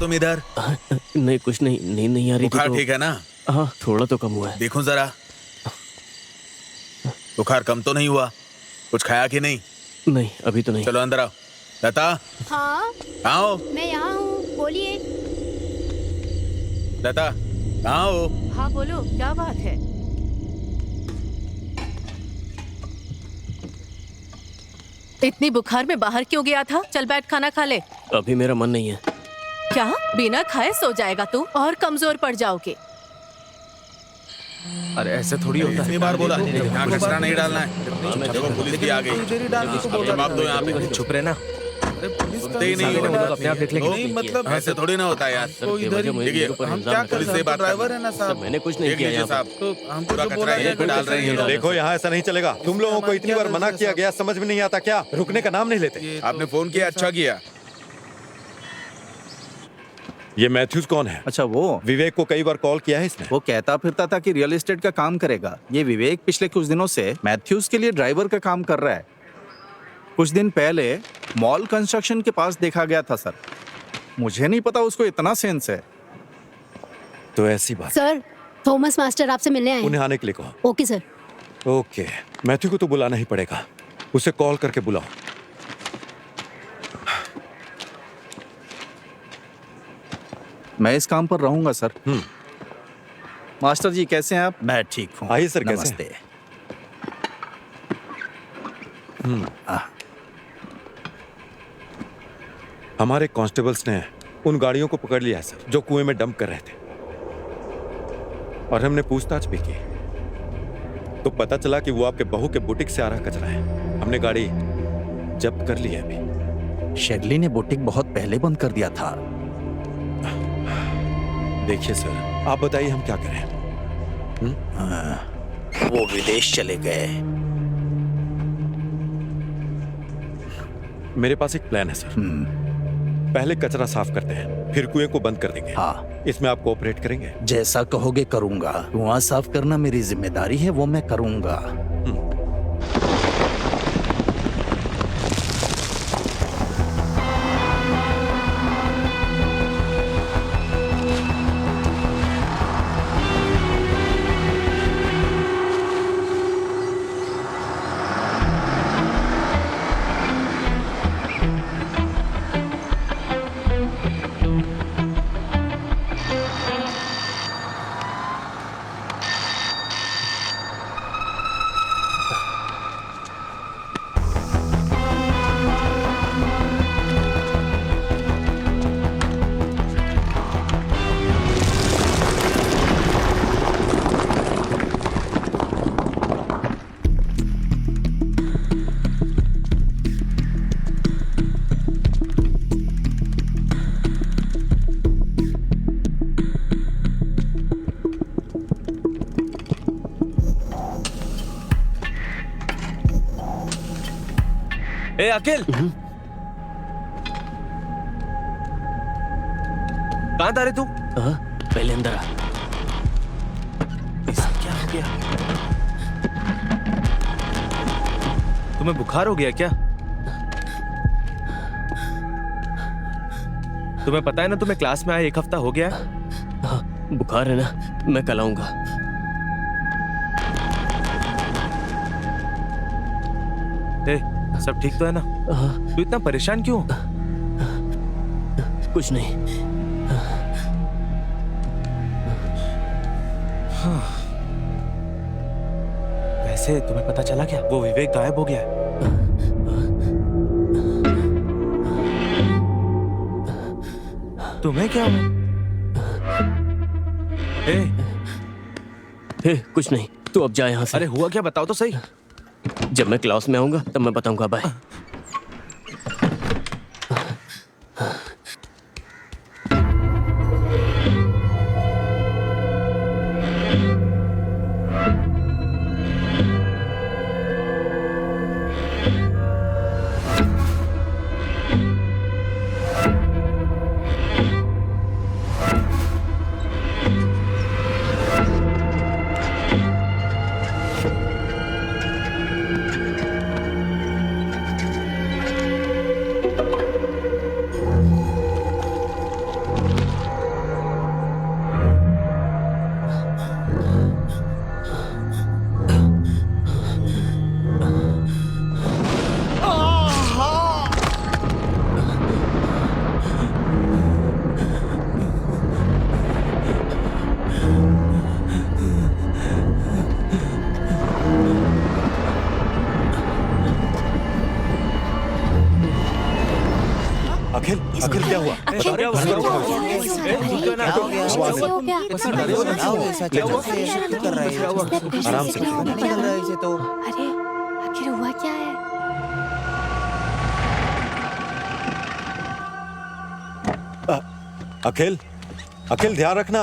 तुम इधर? नहीं कुछ नहीं, नींद नहीं आ रही थी। बुखार तो... ठीक है ना? हाँ थोड़ा तो कम हुआ है। देखो जरा, बुखार कम तो नहीं हुआ? कुछ खाया कि नहीं? नहीं अभी तो नहीं। चलो अंदर आओ। लता हाँ कहाँ हो? मैं यहाँ हूँ, बोलिए। लता कहाँ हो? हाँ बोलो, क्या बात है? इतनी बुखार में बाहर क्यों गया था? चल बैठ, खाना खा ले। अभी मेरा मन नहीं है। क्या बिना खाए सो जाएगा तू? और कमजोर पड़ जाओगे। अरे ऐसे थोड़ी होता है। इतनी बार बोला यहाँ कचरा नहीं डालना है। देखो पुलिस भी आ गई। अब जवाब दो यहाँ पे। चुप रहना। सुनते ही नहीं हो। अपने आप देख लेंगे। नहीं मतलब ऐसे थोड़ी ना होता है यार। देखिए हम क्या कर सकते हैं, ड्राइवर है ना साहब। मैंने कुछ नहीं किया यहाँ साहब, तो हम पूरा कचरा यहीं पे डाल रहे हैं। देखो यहाँ ऐसा नहीं चलेगा। तुम लोगों को इतनी बार मना किया गया, समझ में नहीं आता क्या? रुकने का नाम नहीं लेते। आपने फोन किया, अच्छा किया। ये मैथ्यूज कौन है? अच्छा वो विवेक को कई बार कॉल किया है इसने। वो कहता फिरता था कि रियल एस्टेट का काम करेगा। ये विवेक पिछले कुछ दिनों से मैथ्यूज के लिए ड्राइवर का काम कर रहा है। कुछ दिन पहले मॉल कंस्ट्रक्शन के पास देखा गया था सर। मुझे नहीं पता उसको इतना सेंस है। तो ऐसी बात। सर, थॉमस मास्टर आपसे मिलने आए उन्हें हैं। आने के लिए कहो। Okay sir. ओके, मैथ्यू को तो बुलाना ही पड़ेगा। उसे कॉल करके बुलाओ। मैं इस काम पर रहूंगा सर। मास्टर जी कैसे हैं आप? मैं ठीक हूँ। आइए सर, कैसे नमस्ते। हमारे कांस्टेबल्स ने उन गाड़ियों को पकड़ लिया है सर, जो कुएं में डंप कर रहे थे। और हमने पूछताछ भी की तो पता चला कि वो आपके बहू के बुटीक से आ रहा कचरा है। हमने गाड़ी जब्त कर ली है अभी। शेडली ने बुटीक बहुत पहले बंद कर दिया था। देखिए सर, आप बताइए हम क्या करें? वो विदेश चले गए। मेरे पास एक प्लान है सर। पहले कचरा साफ करते हैं, फिर कुएं को बंद कर देंगे। हाँ, इसमें आप कोऑपरेट करेंगे? जैसा कहोगे करूंगा। कुआं साफ करना मेरी जिम्मेदारी है, वो मैं करूंगा। ए अखिल, कहाँ था रे तू? पहले अंदर आ। क्या हो गया? तुम्हें बुखार हो गया क्या? तुम्हें पता है ना, तुम्हें क्लास में आए 1 हफ्ता हो गया। हाँ, बुखार है ना, मैं कल आऊंगा। ए, सब ठीक तो है ना? तू इतना परेशान क्यों? कुछ नहीं। वैसे तुम्हें पता चला क्या, वो विवेक गायब हो गया है। तुम्हें क्या हुआ? कुछ नहीं, तू अब जा यहाँ से। अरे हुआ क्या, बताओ तो सही। जब मैं क्लास में आऊंगा तब मैं बताऊंगा। बाय। अखिल अखिल क्या हुआ? अखिल, अरे, क्या उठाओ। हो गया? कैसे हो गया? आराम से। अरे आखिर हुआ क्या है? अखिल अखिल ध्यान रखना।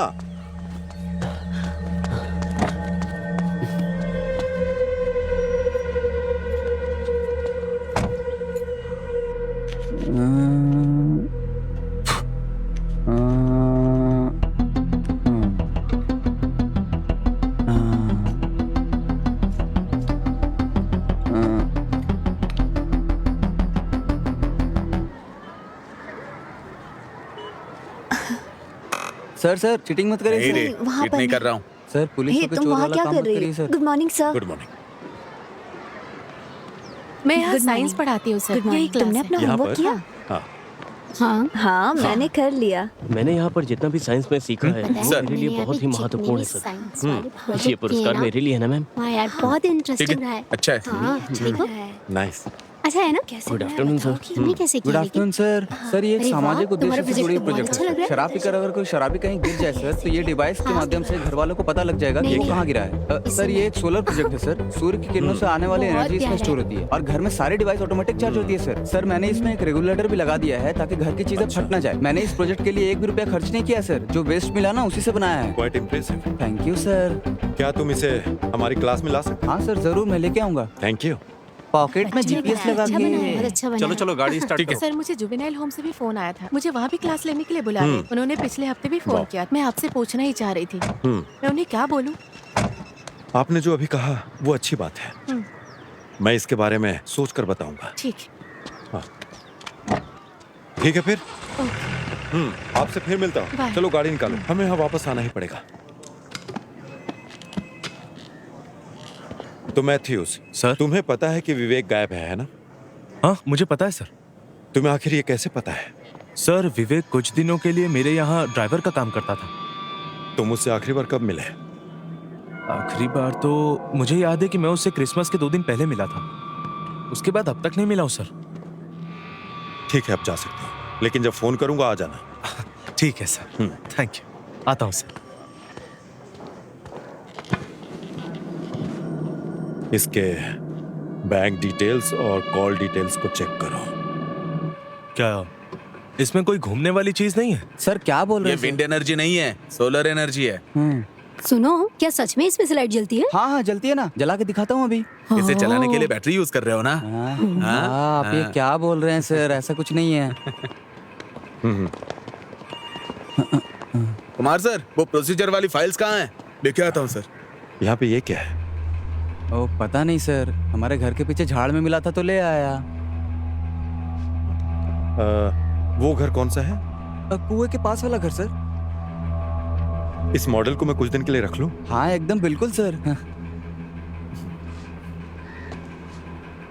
सर सर चीटिंग मत करिए नहीं रे, सर। वहाँ चीट पर नहीं नहीं। कर रहा हूँ। सर पुलिस हे, को तुम चोर वहाँ वाला क्या काम कर मत रही करिए हो? Sir. Good morning sir. Good morning. मैं यहाँ Good साइंस morning. पढ़ाती हूँ सर। गुड यही मॉर्निंग। क्लास तुमने है। अपना यहाँ होमवर्क पर? किया? हाँ हाँ मैंने कर लिया। मैंने यहाँ पर जितना भी साइंस में सीखा है सर। वो मेरे लिए बहुत ही महत्वपूर्ण है सर। ये पुरस्कार मेरे लिए है ना मैम? हाँ यार बहुत ठीक इंटरेस्टिंग रहा है, है। अच्छा है। हाँ ठीक है। नाइस। अच्छा है ना? Good afternoon sir. तुमने कैसे गुड किया? Afternoon sir. सर ये एक अरे वाह, सामाजिक तुम्हारा उद्देश्य से जुड़ी प्रोजेक्ट तो बहुत प्रोजेक्ट अच्छा लग रहा है। है। शराब पीकर अगर कोई शराबी कहीं गिर जाए सर तो ये डिवाइस के माध्यम से घर वालों को पता लग जाएगा कि वो कहाँ गिरा है। सर ये एक सोलर प्रोजेक्ट है सर। सूर्य की किरणों से आने वाली बहुत एनर्जी इसमें प्यारा स्टोर होती है और घर में सारी डिवाइस ऑटोमेटिक चार्ज होती है सर। सर मैंने इसमें एक रेगुलेटर भी लगा दिया है ताकि घर की चीजें फट ना जाए। मैंने इस प्रोजेक्ट के लिए 1 भी रुपया खर्च नहीं किया सर। जो वेस्ट मिला ना उसी से बनाया है। Quite impressive. Thank you sir. क्या तुम इसे हमारी क्लास में ला सकते? हाँ सर जरूर मैं लेके आऊंगा। Thank you. पॉकेट में जीपीएस लगा अच्छा बना है, बहुत के। अच्छा बना चलो है। चलो गाड़ी स्टार्ट करो। सर मुझे जुवेनाइल होम से भी फोन आया था। मुझे वहाँ भी क्लास लेने के लिए बुला रहे। उन्होंने पिछले हफ्ते भी फोन किया। मैं आपसे पूछना ही चाह रही थी। मैं उन्हें क्या बोलूँ? आपने जो अभी कहा वो अच्छी बात है। मैं इसके बारे में सोच कर बताऊंगा। ठीक है। ठीक है फिर। आपसे फिर मिलता हूँ। बाय। चलो गाड़ी निकालो, हमें यहाँ वापस आना ही पड़ेगा। तो मैथ्यूज सर। तुम्हें पता है कि विवेक गायब है ना? हाँ मुझे पता है सर। तुम्हें आखिर ये कैसे पता है? सर विवेक कुछ दिनों के लिए मेरे यहाँ ड्राइवर का काम करता था। तुम उससे आखिरी बार कब मिले? आखिरी बार तो मुझे याद है कि मैं उससे क्रिसमस के 2 दिन पहले मिला था। उसके बाद अब तक नहीं मिला हूँ सर। ठीक है अब जा सकते हो, लेकिन जब फोन करूंगा आ जाना। ठीक है सर। Thank you. आता हूँ सर। इसके बैंक डिटेल्स और कॉल डिटेल्स को चेक करो। क्या इसमें कोई घूमने वाली चीज नहीं है? सर क्या बोल रहे ये हैं विंड एनर्जी नहीं है, सोलर एनर्जी है। सुनो क्या सच में इसमें से लाइट जलती है? हाँ हाँ जलती है ना, जला के दिखाता हूँ अभी। इसे चलाने के लिए बैटरी यूज कर रहे हो ना? हाँ, आप ये क्या बोल रहे हैं सर, ऐसा कुछ नहीं है। कुमार सर वो प्रोसीजर वाली फाइल्स कहाँ हैं? लेके आता हूँ सर। यहाँ पे ये क्या है? ओ पता नहीं सर, हमारे घर के पीछे झाड़ में मिला था तो ले आया। वो घर कौन सा है? कुएं के पास वाला घर सर। इस मॉडल को मैं कुछ दिन के लिए रख लूं? हाँ एकदम बिल्कुल सर।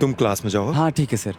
तुम क्लास में जाओ। हाँ ठीक है सर।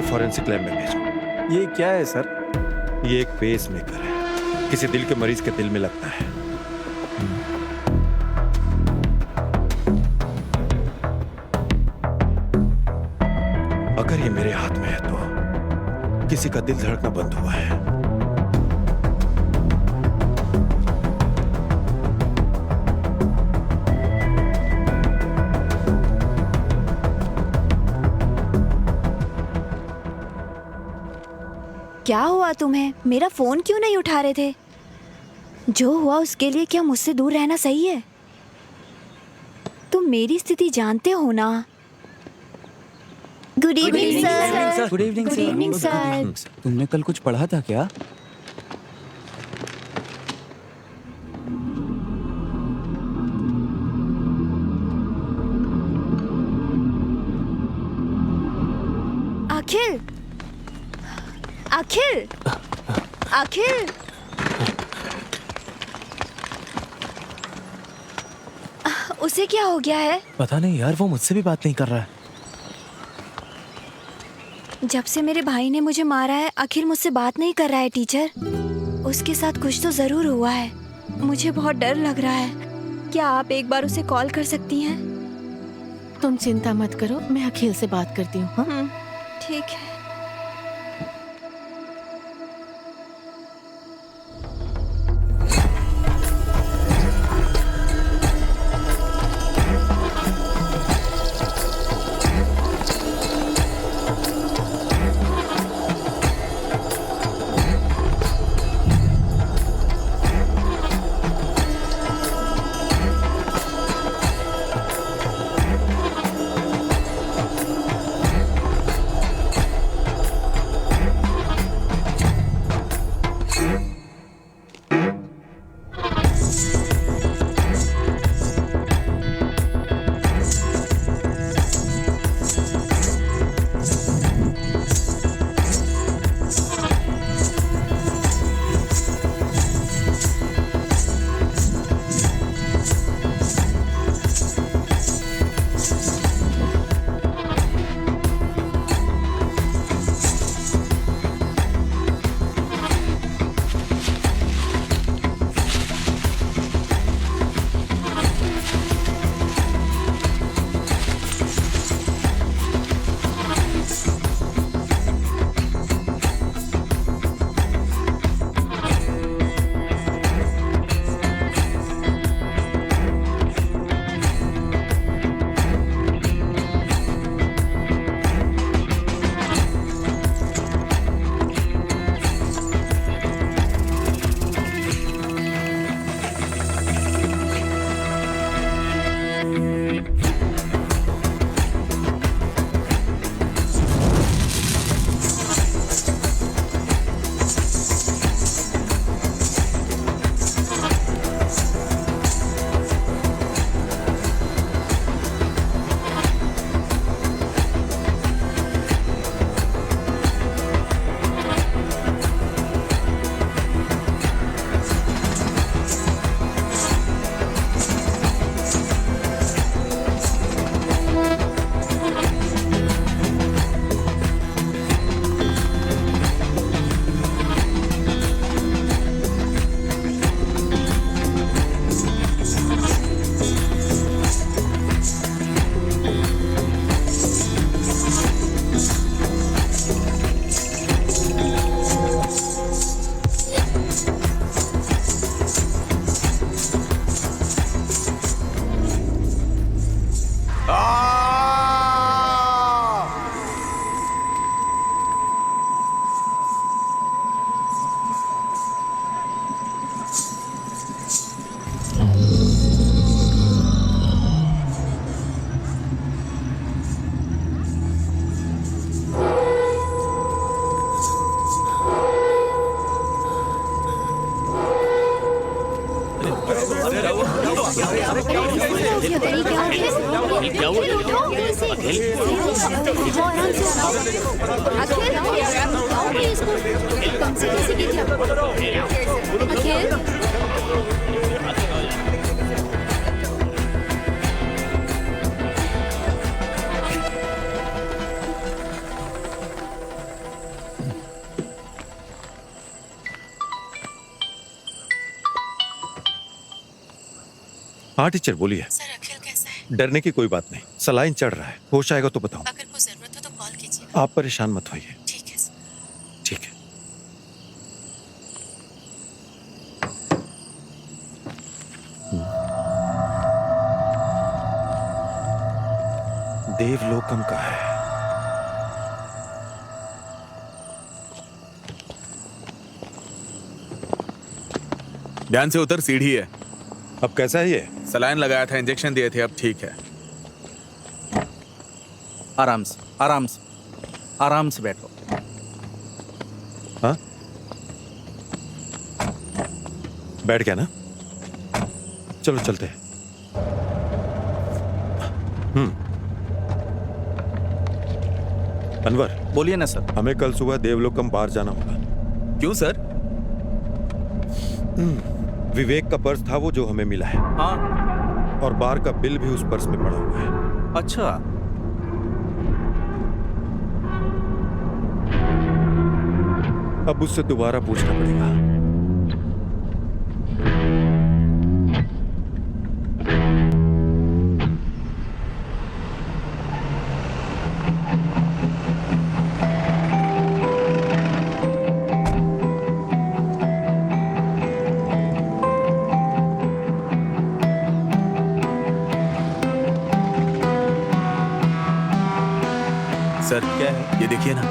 फॉरेंसिक लैब में भेजो। ये क्या है सर? ये एक पेस मेकर है, किसी दिल के मरीज के दिल में लगता है। अगर ये मेरे हाथ में है तो किसी का दिल धड़कना बंद हुआ है। क्या हुआ तुम्हें? मेरा फोन क्यों नहीं उठा रहे थे? जो हुआ उसके लिए क्या मुझसे दूर रहना सही है? तुम मेरी स्थिति जानते हो ना। Good evening sir. Good evening good evening sir. तुमने कल कुछ पढ़ा था क्या? अखिल, अखिल, अखिल, उसे क्या हो गया है? पता नहीं यार, वो मुझसे भी बात नहीं कर रहा है। जब से मेरे भाई ने मुझे मारा है अखिल मुझसे बात नहीं कर रहा है टीचर। उसके साथ कुछ तो जरूर हुआ है। मुझे बहुत डर लग रहा है। क्या आप एक बार उसे कॉल कर सकती हैं? तुम चिंता मत करो, मैं अखिल से बात करती हूँ। हाँ? ठीक है। हाँ टीचर बोलिए। सर अखिल कैसा है? डरने की कोई बात नहीं, सलाइन चढ़ रहा है, होश आएगा तो बताऊं। अगर कोई जरूरत हो तो कॉल कीजिए। आप परेशान मत होइए। ठीक है सर। ठीक है। देवलोकम का है। ध्यान से उतर, सीढ़ी है। अब कैसा है ये? सलाइन लगाया था, इंजेक्शन दिए थे, अब ठीक है। आराम से, आराम से, आराम से बैठो। हाँ, बैठ गया ना? चलो चलते हैं। अनवर, बोलिए ना सर। हमें कल सुबह देवलोकम बार जाना होगा। क्यों सर? विवेक का पर्स था वो जो हमें मिला है, हाँ। और बार का बिल भी उस पर्स में पड़ा हुआ है। अच्छा, अब उससे दोबारा पूछना पड़ेगा। सर क्या है ये, देखिए ना।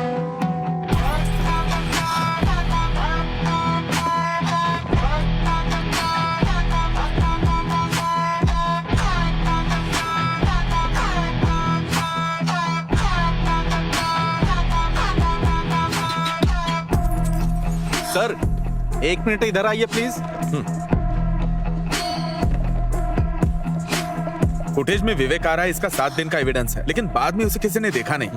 सर 1 मिनट इधर आइए प्लीज। फुटेज में विवेक आ रहा है, इसका 7 दिन का एविडेंस है, लेकिन बाद में उसे किसी ने देखा नहीं।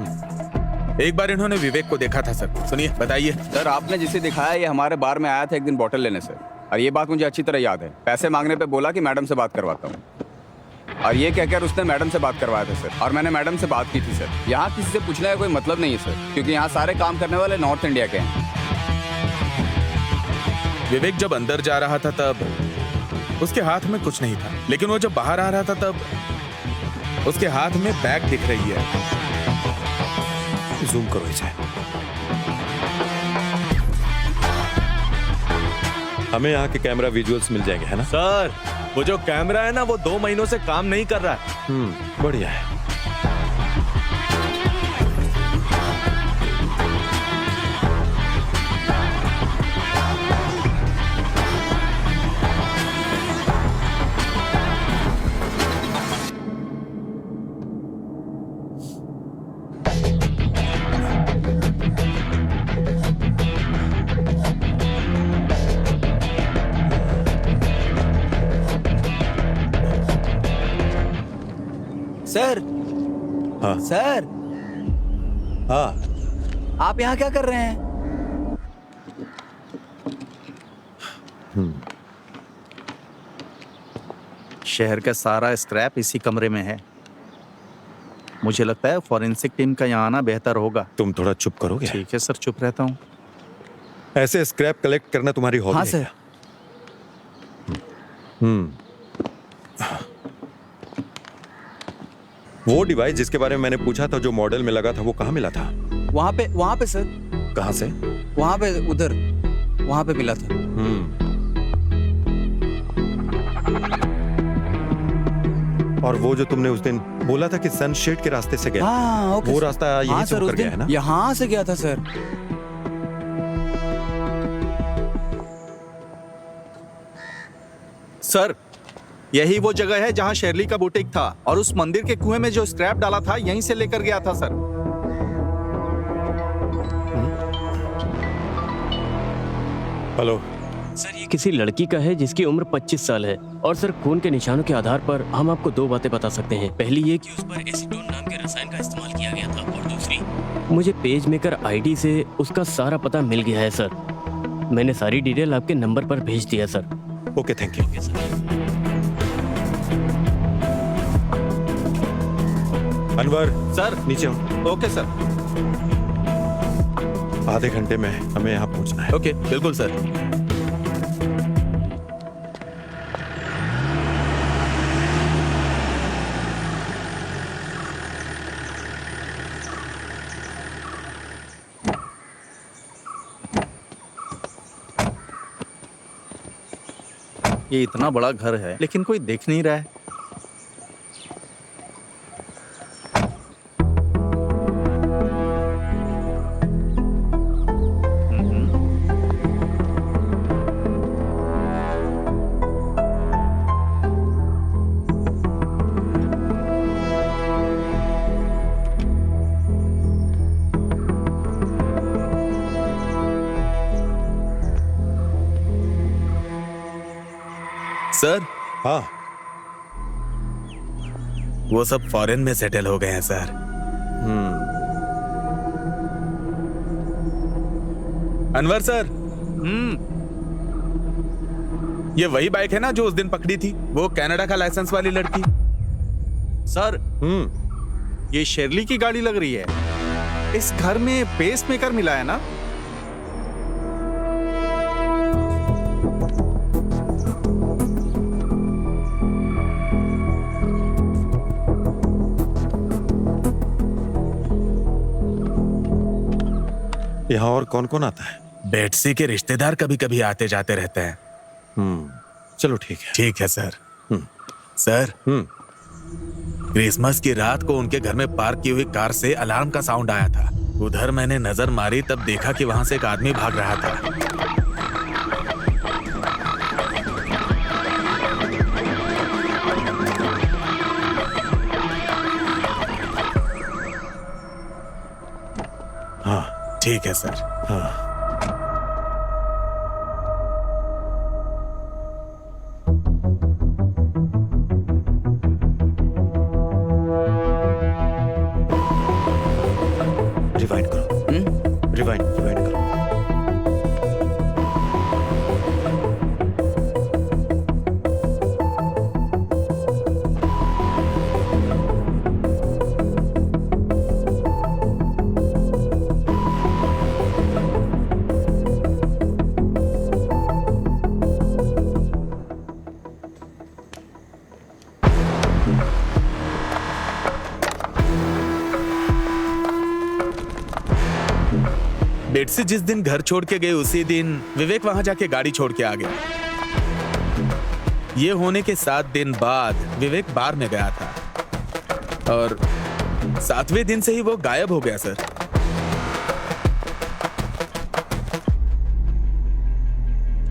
एक बार इन्होंने विवेक को देखा था सर। सुनिए, बताइए। सर आपने जिसे दिखाया ये हमारे बार में आया था एक दिन बॉटल लेने सर, और ये बात मुझे अच्छी तरह याद है। पैसे मांगने पे बोला कि मैडम से बात करवाता हूँ, और ये कहकर उसने मैडम से बात करवाया था सर, और मैंने मैडम से बात की थी सर। यहाँ किसी से पूछने का कोई मतलब नहीं है सर, क्योंकि यहाँ सारे काम करने वाले नॉर्थ इंडिया के हैं। विवेक जब अंदर जा रहा था तब उसके हाथ में कुछ नहीं था, लेकिन वो जब बाहर आ रहा था तब उसके हाथ में बैग दिख रही है। जूम करो इसे। हमें यहाँ के कैमरा विजुअल्स मिल जाएंगे, है ना? सर वो जो कैमरा है ना, वो 2 महीनों से काम नहीं कर रहा है। बढ़िया है। सर। हाँ सर, हाँ, आप यहाँ क्या कर रहे हैं? शहर का सारा स्क्रैप इसी कमरे में है। मुझे लगता है फॉरेंसिक टीम का यहाँ आना बेहतर होगा। तुम थोड़ा चुप करोगे? ठीक है सर, चुप रहता हूँ। ऐसे स्क्रैप कलेक्ट करना तुम्हारी हॉबी हाँ है सर। क्या? वो डिवाइस जिसके बारे में मैंने पूछा था, जो मॉडल में लगा था, वो कहाँ मिला था? वहाँ पे सर। कहाँ से? वहाँ पे, उधर, वहाँ पे मिला था। और वो जो तुमने उस दिन बोला था कि सनशेड के रास्ते से गया, हाँ, ओके वो सर। रास्ता यहीं हाँ से सर, होकर उस गया है दिन ना? यहाँ से गया था सर। सर यही वो जगह है जहाँ शेरली का बुटीक था, और उस मंदिर के कुएं में जो स्क्रैप डाला था यहीं से लेकर गया था सर। हेलो सर, ये किसी लड़की का है जिसकी उम्र 25 साल है। और सर, खून के निशानों के आधार पर हम आपको 2 बातें बता सकते हैं। पहली ये कि उस पर एसीटोन नाम के रसायन का इस्तेमाल किया गया था, और दूसरी, मुझे पेज मेकर आईडी से उसका सारा पता मिल गया है सर। मैंने सारी डिटेल आपके नंबर पर भेज दिया sir. Okay, thank you. Anwar sir. नीचे हो। Okay sir. आधे घंटे में हमें यहाँ पहुँचना है। ओके, बिल्कुल सर। ये इतना बड़ा घर है लेकिन कोई देख नहीं रहा है। सर हाँ। वो सब फॉरेन में सेटल हो गए हैं सर। अनवर सर, ये वही बाइक है ना जो उस दिन पकड़ी थी, वो कनाडा का लाइसेंस वाली लड़की? सर, ये शेरली की गाड़ी लग रही है। इस घर में पेस मेकर मिला है ना? यहाँ और कौन कौन आता है? बेटसी के रिश्तेदार कभी कभी आते जाते रहते हैं। चलो ठीक है। ठीक है सर। सर, क्रिसमस की रात को उनके घर में पार्क की हुई कार से अलार्म का साउंड आया था। उधर मैंने नजर मारी, तब देखा कि वहां से एक आदमी भाग रहा था। हाँ ठीक है सर। हाँ। रिवाइंड करो। रिवाइंड करो। बेटसी जिस दिन घर छोड़ के गए उसी दिन विवेक वहां जाके गाड़ी छोड़ के आ गया। ये होने के 7 दिन बाद विवेक बार में गया था और 7वें दिन से ही वो गायब हो गया सर।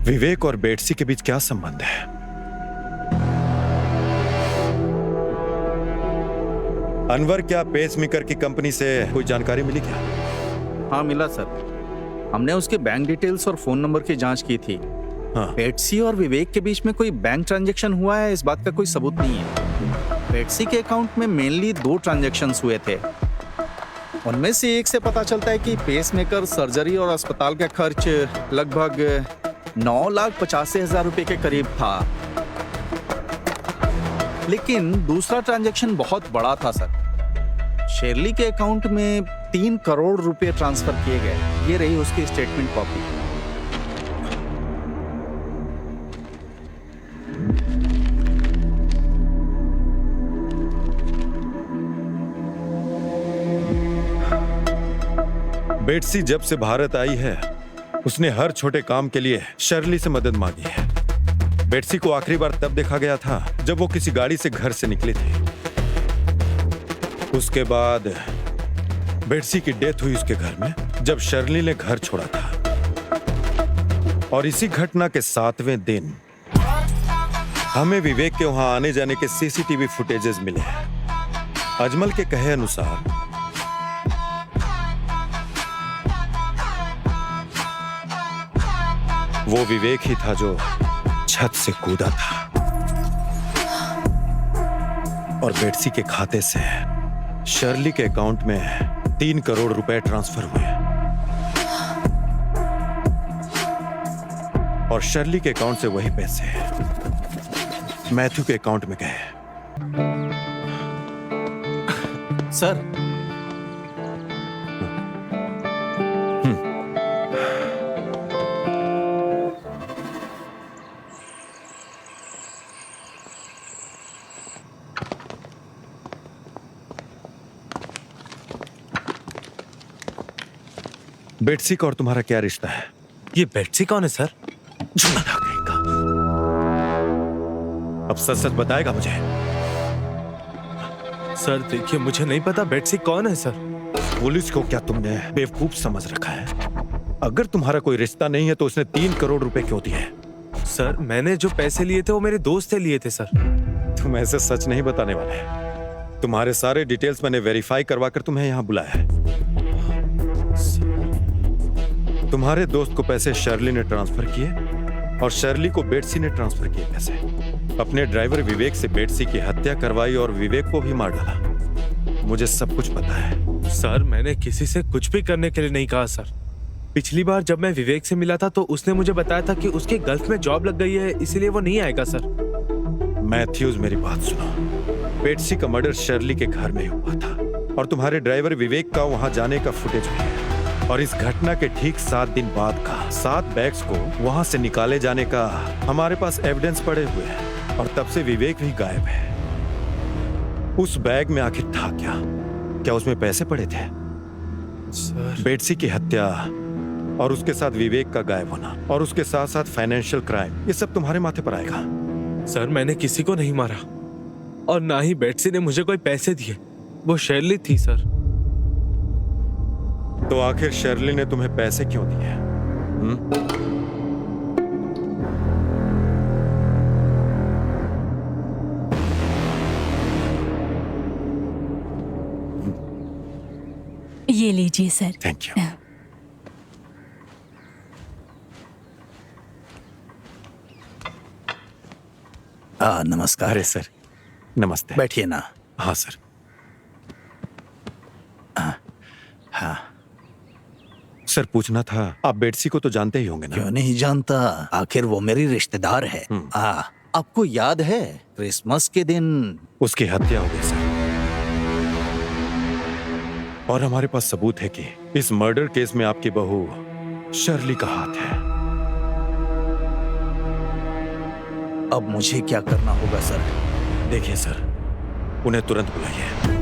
विवेक और बेटसी के बीच क्या संबंध है? अनवर, क्या पेसमेकर की कंपनी से कोई जानकारी मिली क्या? हाँ मिला सर। हमने उसके बैंक डिटेल्स और फोन नंबर की जांच की थी। हाँ। बेटसी और विवेक के बीच में कोई बैंक ट्रांजैक्शन हुआ है, इस बात का कोई सबूत नहीं है। बेटसी के अकाउंट में मेनली 2 ट्रांजैक्शंस हुए थे। उनमें से एक से पता चलता है कि पेसमेकर, सर्जरी और अस्पताल का खर्च लगभग 9,85,000 रुपए के करीब था। लेकिन दूसरा ट्रांजैक्शन बहुत बड़ा था सर। शेरली के अकाउंट में 3 करोड़ रुपए ट्रांसफर किए गए। ये रही उसकी स्टेटमेंट कॉपी। बेटसी जब से भारत आई है, उसने हर छोटे काम के लिए शर्ली से मदद मांगी है। बेटसी को आखिरी बार तब देखा गया था जब वो किसी गाड़ी से घर से निकली थी। उसके बाद बेटसी की डेथ हुई उसके घर में जब शर्ली ने घर छोड़ा था। और इसी घटना के 7वें दिन हमें विवेक के वहां आने जाने के सीसीटीवी फुटेजेस मिले हैं। अजमल के कहे अनुसार वो विवेक ही था जो छत से कूदा था और बेटसी के खाते से शर्ली के अकाउंट में 3 करोड़ रुपए ट्रांसफर हुए और शर्ली के अकाउंट से वही पैसे मैथ्यू के अकाउंट में गए। सर, बेटसी का और तुम्हारा क्या रिश्ता है? ये बेटसी कौन है सर? अब सच सच बताएगा मुझे? सर देखिए, मुझे नहीं पता बेटसी कौन है सर। पुलिस को क्या तुमने बेवकूफ समझ रखा है? अगर तुम्हारा कोई रिश्ता नहीं है तो उसने 3 करोड़ रुपए क्यों दिए? सर मैंने जो पैसे लिए थे वो मेरे दोस्त से लिए थे सर। तुम ऐसे सच नहीं बताने वाले। तुम्हारे सारे डिटेल्स मैंने वेरीफाई करवा कर तुम्हें यहाँ बुलाया है। तुम्हारे दोस्त को पैसे शर्ली ने ट्रांसफर किए और शर्ली को बेटसी ने ट्रांसफर किए पैसे। अपने ड्राइवर विवेक से बेटसी की हत्या करवाई और विवेक को भी मार डाला। मुझे सब कुछ पता है। सर मैंने किसी से कुछ भी करने के लिए नहीं कहा सर। पिछली बार जब मैं विवेक से मिला था तो उसने मुझे बताया था कि उसके गल्फ में जॉब लग गई है, इसीलिए वो नहीं आएगा सर। मैथ्यूज मेरी बात सुनो। बेटसी का मर्डर शर्ली के घर में हुआ था और तुम्हारे ड्राइवर विवेक का वहां जाने का फुटेज भी है। और इस घटना के ठीक 7 दिन बाद का 7 बैग्स को वहां से निकाले जाने का हमारे पास एविडेंस पड़े हुए हैं। और तब से विवेक भी गायब है। उस बैग में आखिर था क्या? क्या उसमें पैसे पड़े थे? सर बेटसी की हत्या और उसके साथ विवेक का गायब होना और उसके साथ साथ फाइनेंशियल क्राइम, ये सब तुम्हारे माथे पर आएगा। सर मैंने किसी को नहीं मारा और ना ही बेटसी ने मुझे कोई पैसे दिए। वो शर्ली थी सर। तो आखिर शर्ली ने तुम्हें पैसे क्यों दिए? ये लीजिए सर। Thank you. नमस्कार। अरे सर नमस्ते। बैठिए ना। हाँ सर। हाँ, सर पूछना था, आप बेटसी को तो जानते ही होंगे ना? क्यों नहीं जानता, आखिर वो मेरी रिश्तेदार है। आपको याद है क्रिसमस के दिन उसकी हत्या हो गई सर। और हमारे पास सबूत है कि इस मर्डर केस में आपकी बहू शर्ली का हाथ है। अब मुझे क्या करना होगा सर? देखिए सर, उन्हें तुरंत बुलाइए।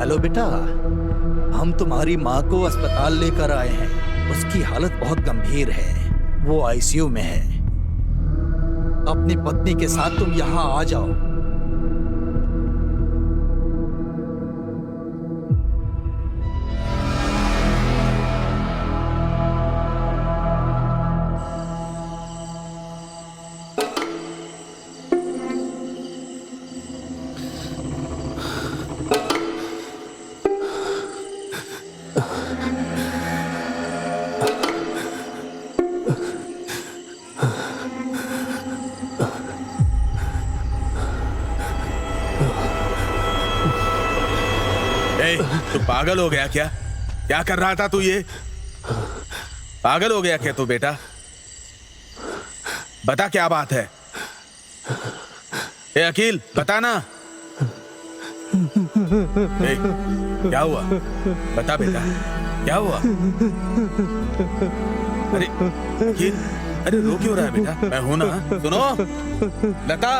हेलो बेटा, हम तुम्हारी माँ को अस्पताल लेकर आए हैं। उसकी हालत बहुत गंभीर है, वो आईसीयू में है। अपनी पत्नी के साथ तुम यहाँ आ जाओ। तू पागल हो गया क्या? क्या कर रहा था तू? ये पागल हो गया क्या तू बेटा? बता क्या बात है? ए अकील बता ना। ए, क्या हुआ? बता बेटा क्या हुआ? अरे अकील, अरे रो क्यों रहा है बेटा? मैं हूं ना, सुनो लता।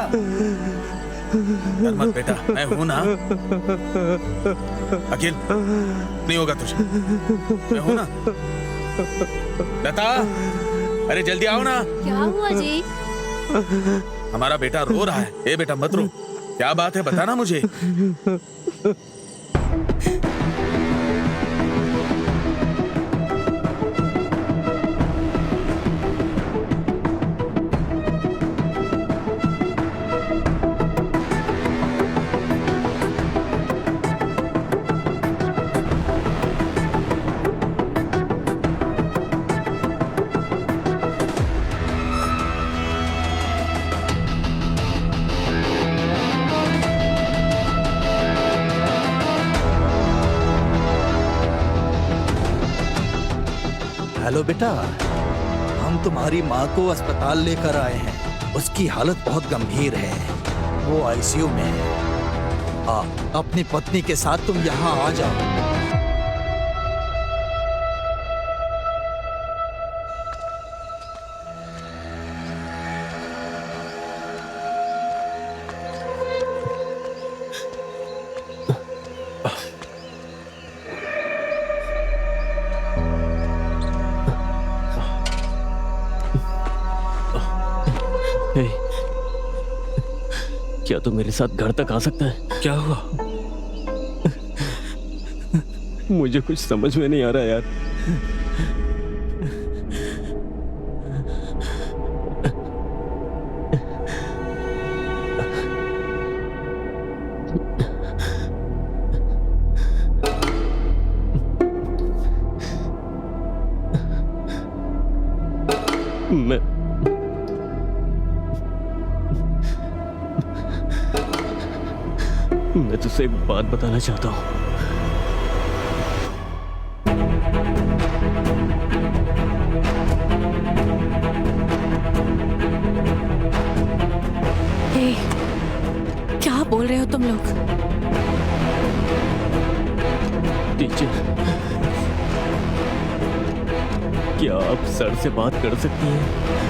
डर मत बेटा, मैं हूं ना। अखिल नहीं होगा तुझे, मैं हूं ना। लता अरे जल्दी आओ ना। क्या हुआ जी? हमारा बेटा रो रहा है। ए बेटा मत रो, क्या बात है बताना मुझे। हेलो बेटा, हम तुम्हारी माँ को अस्पताल लेकर आए हैं। उसकी हालत बहुत गंभीर है, वो आईसीयू में है। अपनी पत्नी के साथ तुम यहाँ आ जाओ। क्या तू मेरे साथ घर तक आ सकता है? क्या हुआ? मुझे कुछ समझ में नहीं आ रहा यार। मैं तुझसे एक बात बताना चाहता हूँ। हे, क्या बोल रहे हो तुम लोग? टीचर, क्या आप सर से बात कर सकती हैं?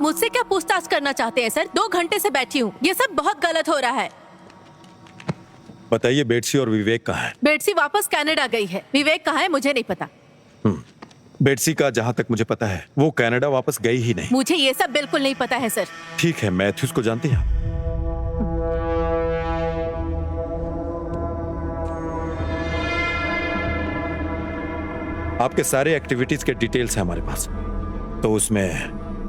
मुझसे क्या पूछताछ करना चाहते हैं सर? 2 घंटे से बैठी हूँ, ये सब बहुत गलत हो रहा है। बताइए बेटसी और विवेक कहाँ है? बेटसी वापस कनाडा गई है, विवेक कहाँ है मुझे नहीं पता। बेटसी का जहाँ तक मुझे पता है वो कनाडा वापस गई ही नहीं। मुझे ये सब बिल्कुल नहीं पता है सर। ठीक है, मैथ्यूज को जानती हैं? आपके सारे एक्टिविटीज के डिटेल्स हैं हमारे पास, तो उसमें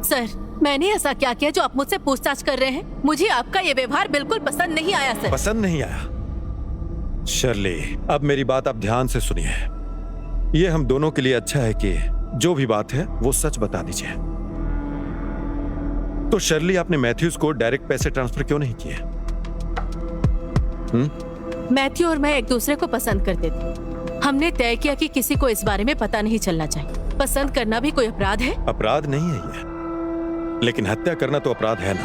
सर मैंने ऐसा क्या किया जो आप मुझसे पूछताछ कर रहे हैं? मुझे आपका ये व्यवहार बिल्कुल पसंद नहीं आया सर। पसंद नहीं आया? शर्ली, अब मेरी बात आप ध्यान से सुनिए। ये हम दोनों के लिए अच्छा है कि जो भी बात है वो सच बता दीजिए। तो शर्ली, आपने मैथ्यूज को डायरेक्ट पैसे ट्रांसफर क्यों नहीं किए? मैथ्यू और मैं एक दूसरे को पसंद करते थे। हमने तय किया कि किसी को इस बारे में पता नहीं चलना चाहिए। पसंद करना भी कोई अपराध है? अपराध नहीं है ये, लेकिन हत्या करना तो अपराध है ना।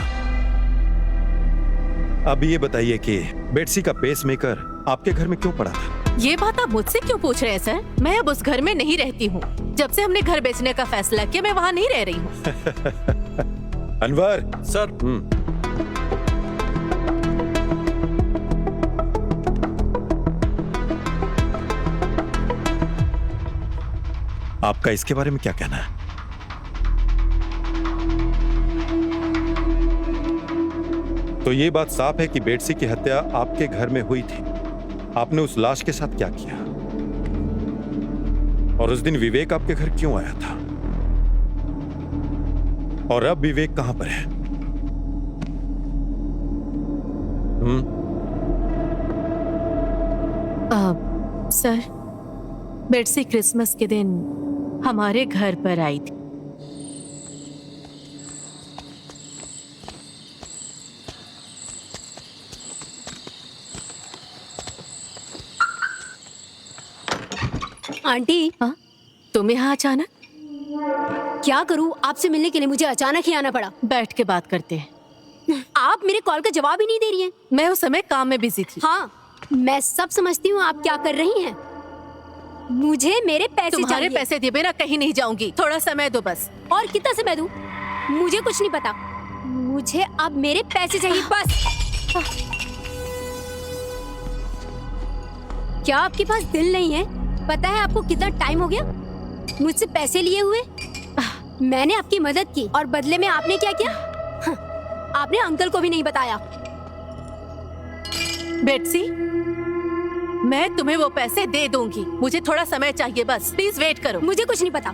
अब ये बताइए कि बेटसी का पेसमेकर आपके घर में क्यों पड़ा था? ये बात आप मुझसे क्यों पूछ रहे हैं सर? मैं अब उस घर में नहीं रहती हूँ। जब से हमने घर बेचने का फैसला किया मैं वहाँ नहीं रह रही हूँ। अनवर सर। आपका इसके बारे में क्या कहना है? तो ये बात साफ है कि बेटसी की हत्या आपके घर में हुई थी। आपने उस लाश के साथ क्या किया? और उस दिन विवेक आपके घर क्यों आया था? और अब विवेक कहां पर है? सर, बेटसी क्रिसमस के दिन हमारे घर पर आई थी। आंटी, हाँ? तुम यहाँ अचानक? क्या करूँ, आपसे मिलने के लिए मुझे अचानक ही आना पड़ा। बैठ के बात करते हैं। आप मेरे कॉल का जवाब ही नहीं दे रही हैं। मैं उस समय काम में बिजी थी। हाँ, मैं सब समझती हूँ आप क्या कर रही हैं। मुझे मेरे पैसे तुम्हारे चाहिए। पैसे दिए बिना कहीं नहीं जाऊंगी। थोड़ा समय दो बस। और कितना समय दूं? मुझे कुछ नहीं पता। मुझे अब मेरे पैसे चाहिए बस। क्या आपके पास दिल नहीं है? पता है आपको कितना टाइम हो गया मुझसे पैसे लिए हुए? मैंने आपकी मदद की और बदले में आपने क्या किया? आपने अंकल को भी नहीं बताया। बेटसी, मैं तुम्हें वो पैसे दे दूंगी। मुझे थोड़ा समय चाहिए बस। प्लीज वेट करो। मुझे कुछ नहीं पता।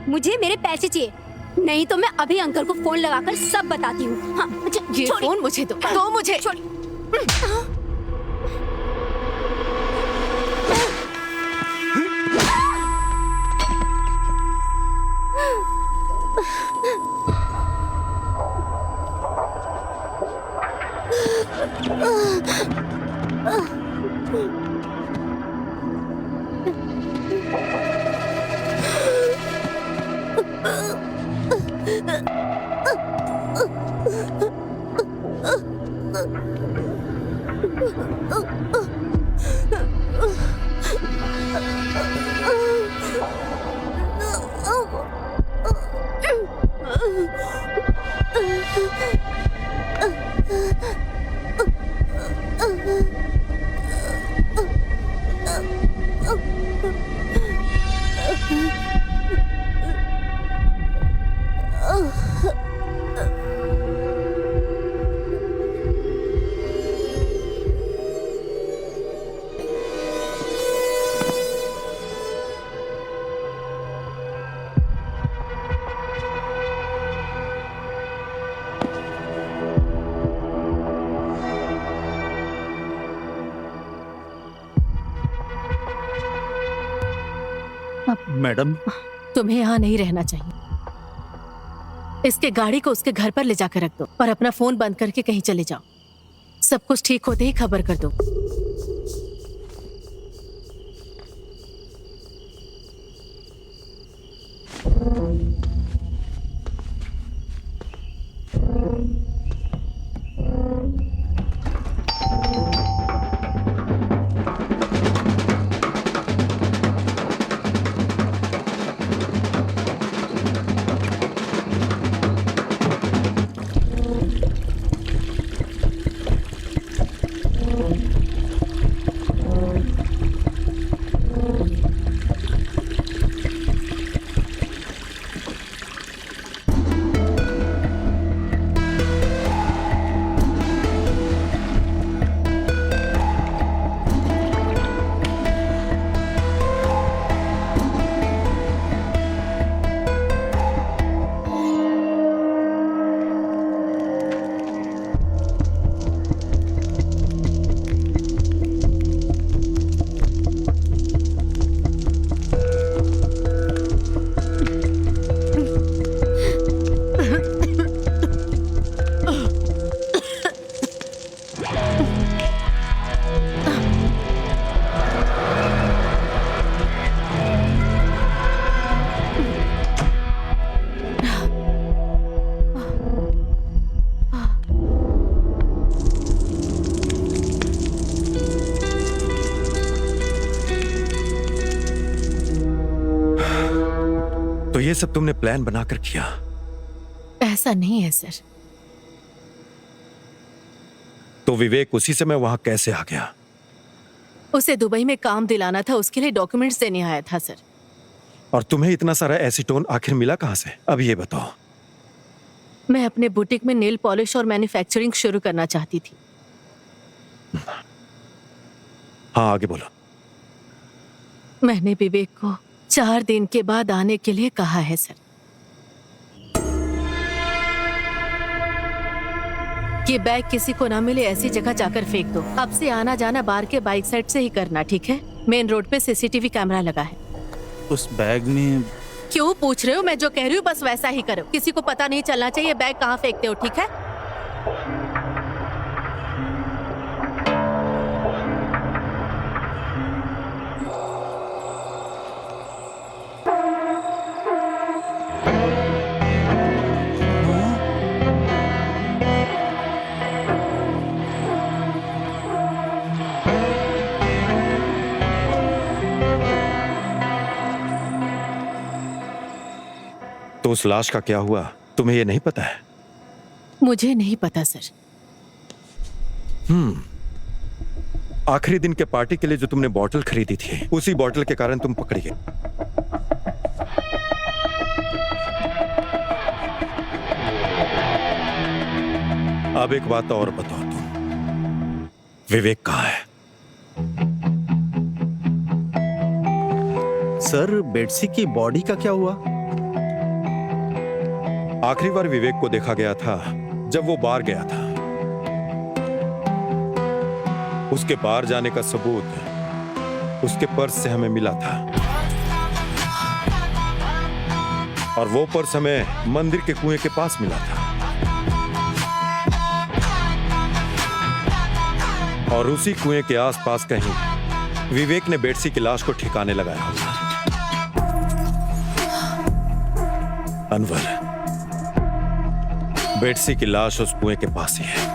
मुझे मेरे पैसे चाहिए, नहीं तो मैं अभी अंकल को फोन लगाकर सब बताती हूँ। हाँ, ये फोन मुझे दो मुझे। मैडम, तुम्हें यहाँ नहीं रहना चाहिए। इसके गाड़ी को उसके घर पर ले जाकर रख दो और अपना फोन बंद करके कहीं चले जाओ। सब कुछ ठीक होते ही खबर कर दो। तो ये सब तुमने प्लान बनाकर किया? ऐसा नहीं है सर। तो विवेक उसी समय वहां कैसे आ गया? उसे दुबई में काम दिलाना था, उसके लिए डॉक्यूमेंट्स देने आया था सर। और तुम्हें इतना सारा एसीटोन आखिर मिला कहां से? अब ये बताओ। मैं अपने बुटीक में नेल पॉलिश और मैन्युफैक्चरिंग शुरू करना चाहती थी। हाँ, आगे बोलो। मैंने विवेक को 4 दिन के बाद आने के लिए कहा है सर। ये बैग किसी को ना मिले ऐसी जगह जाकर फेंक दो। अब से आना जाना बार के बाइक साइड से ही करना, ठीक है? मेन रोड पे सीसीटीवी कैमरा लगा है। उस बैग में क्यों पूछ रहे हो? मैं जो कह रही हूँ बस वैसा ही करो। किसी को पता नहीं चलना चाहिए बैग कहाँ फेंकते हो, ठीक है? तो उस लाश का क्या हुआ, तुम्हें ये नहीं पता है? मुझे नहीं पता सर। आखिरी दिन के पार्टी के लिए जो तुमने बॉटल खरीदी थी, उसी बॉटल के कारण तुम पकड़ी गई। अब एक बात और बताओ, तुम विवेक कहाँ है? सर, बेटसी की बॉडी का क्या हुआ? आखिरी बार विवेक को देखा गया था जब वो बाहर गया था। उसके बाहर जाने का सबूत उसके पर्स से हमें मिला था, और वो पर्स हमें मंदिर के कुएं के पास मिला था। और उसी कुएं के आसपास कहीं विवेक ने बेटसी की लाश को ठिकाने लगाया होगा। अनवर, बेटसी की लाश उस कुएं के पास ही है।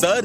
सर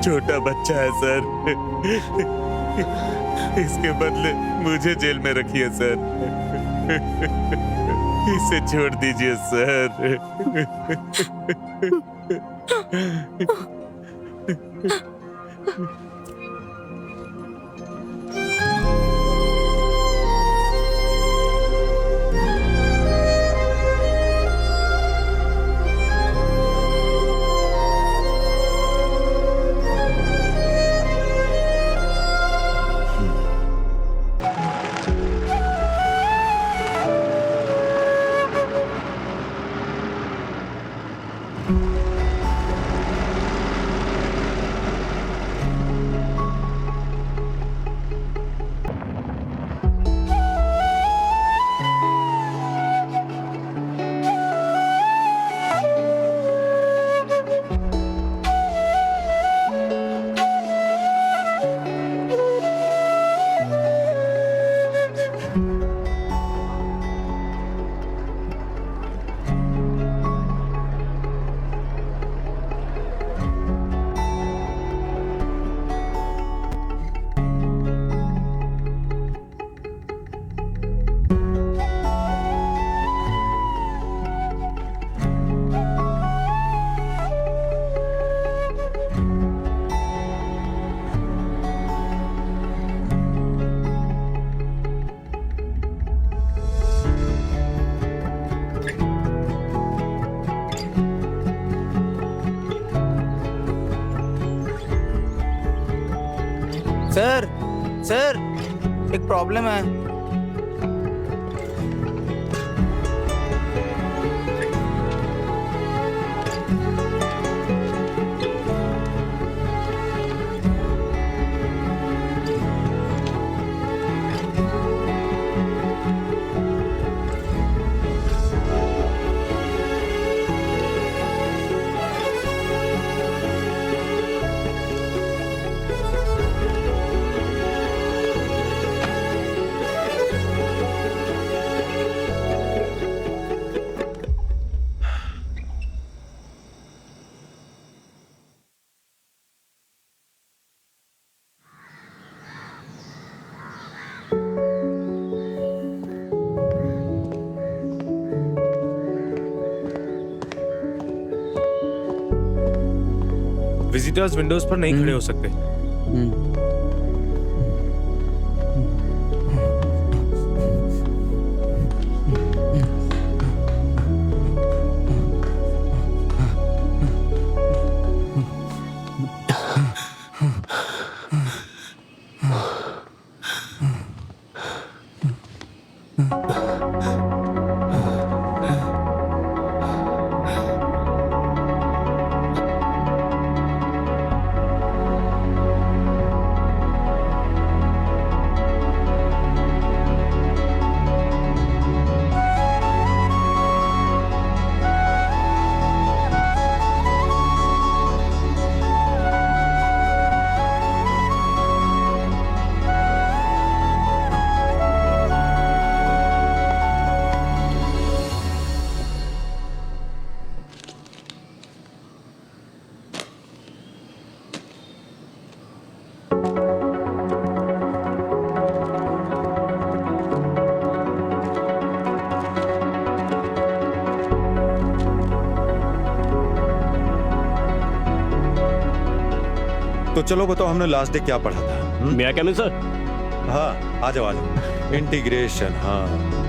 छोटा बच्चा है सर। इसके बदले मुझे जेल में रखिए सर। इसे छोड़ दीजिए सर। सर सर एक प्रॉब्लम है। विजिटर्स विंडोज पर नहीं खड़े हो सकते। तो चलो बताओ, हमने लास्ट डे क्या पढ़ा था? मैं क्या सर? हाँ, आ जाओ आ जाओ। इंटीग्रेशन, हाँ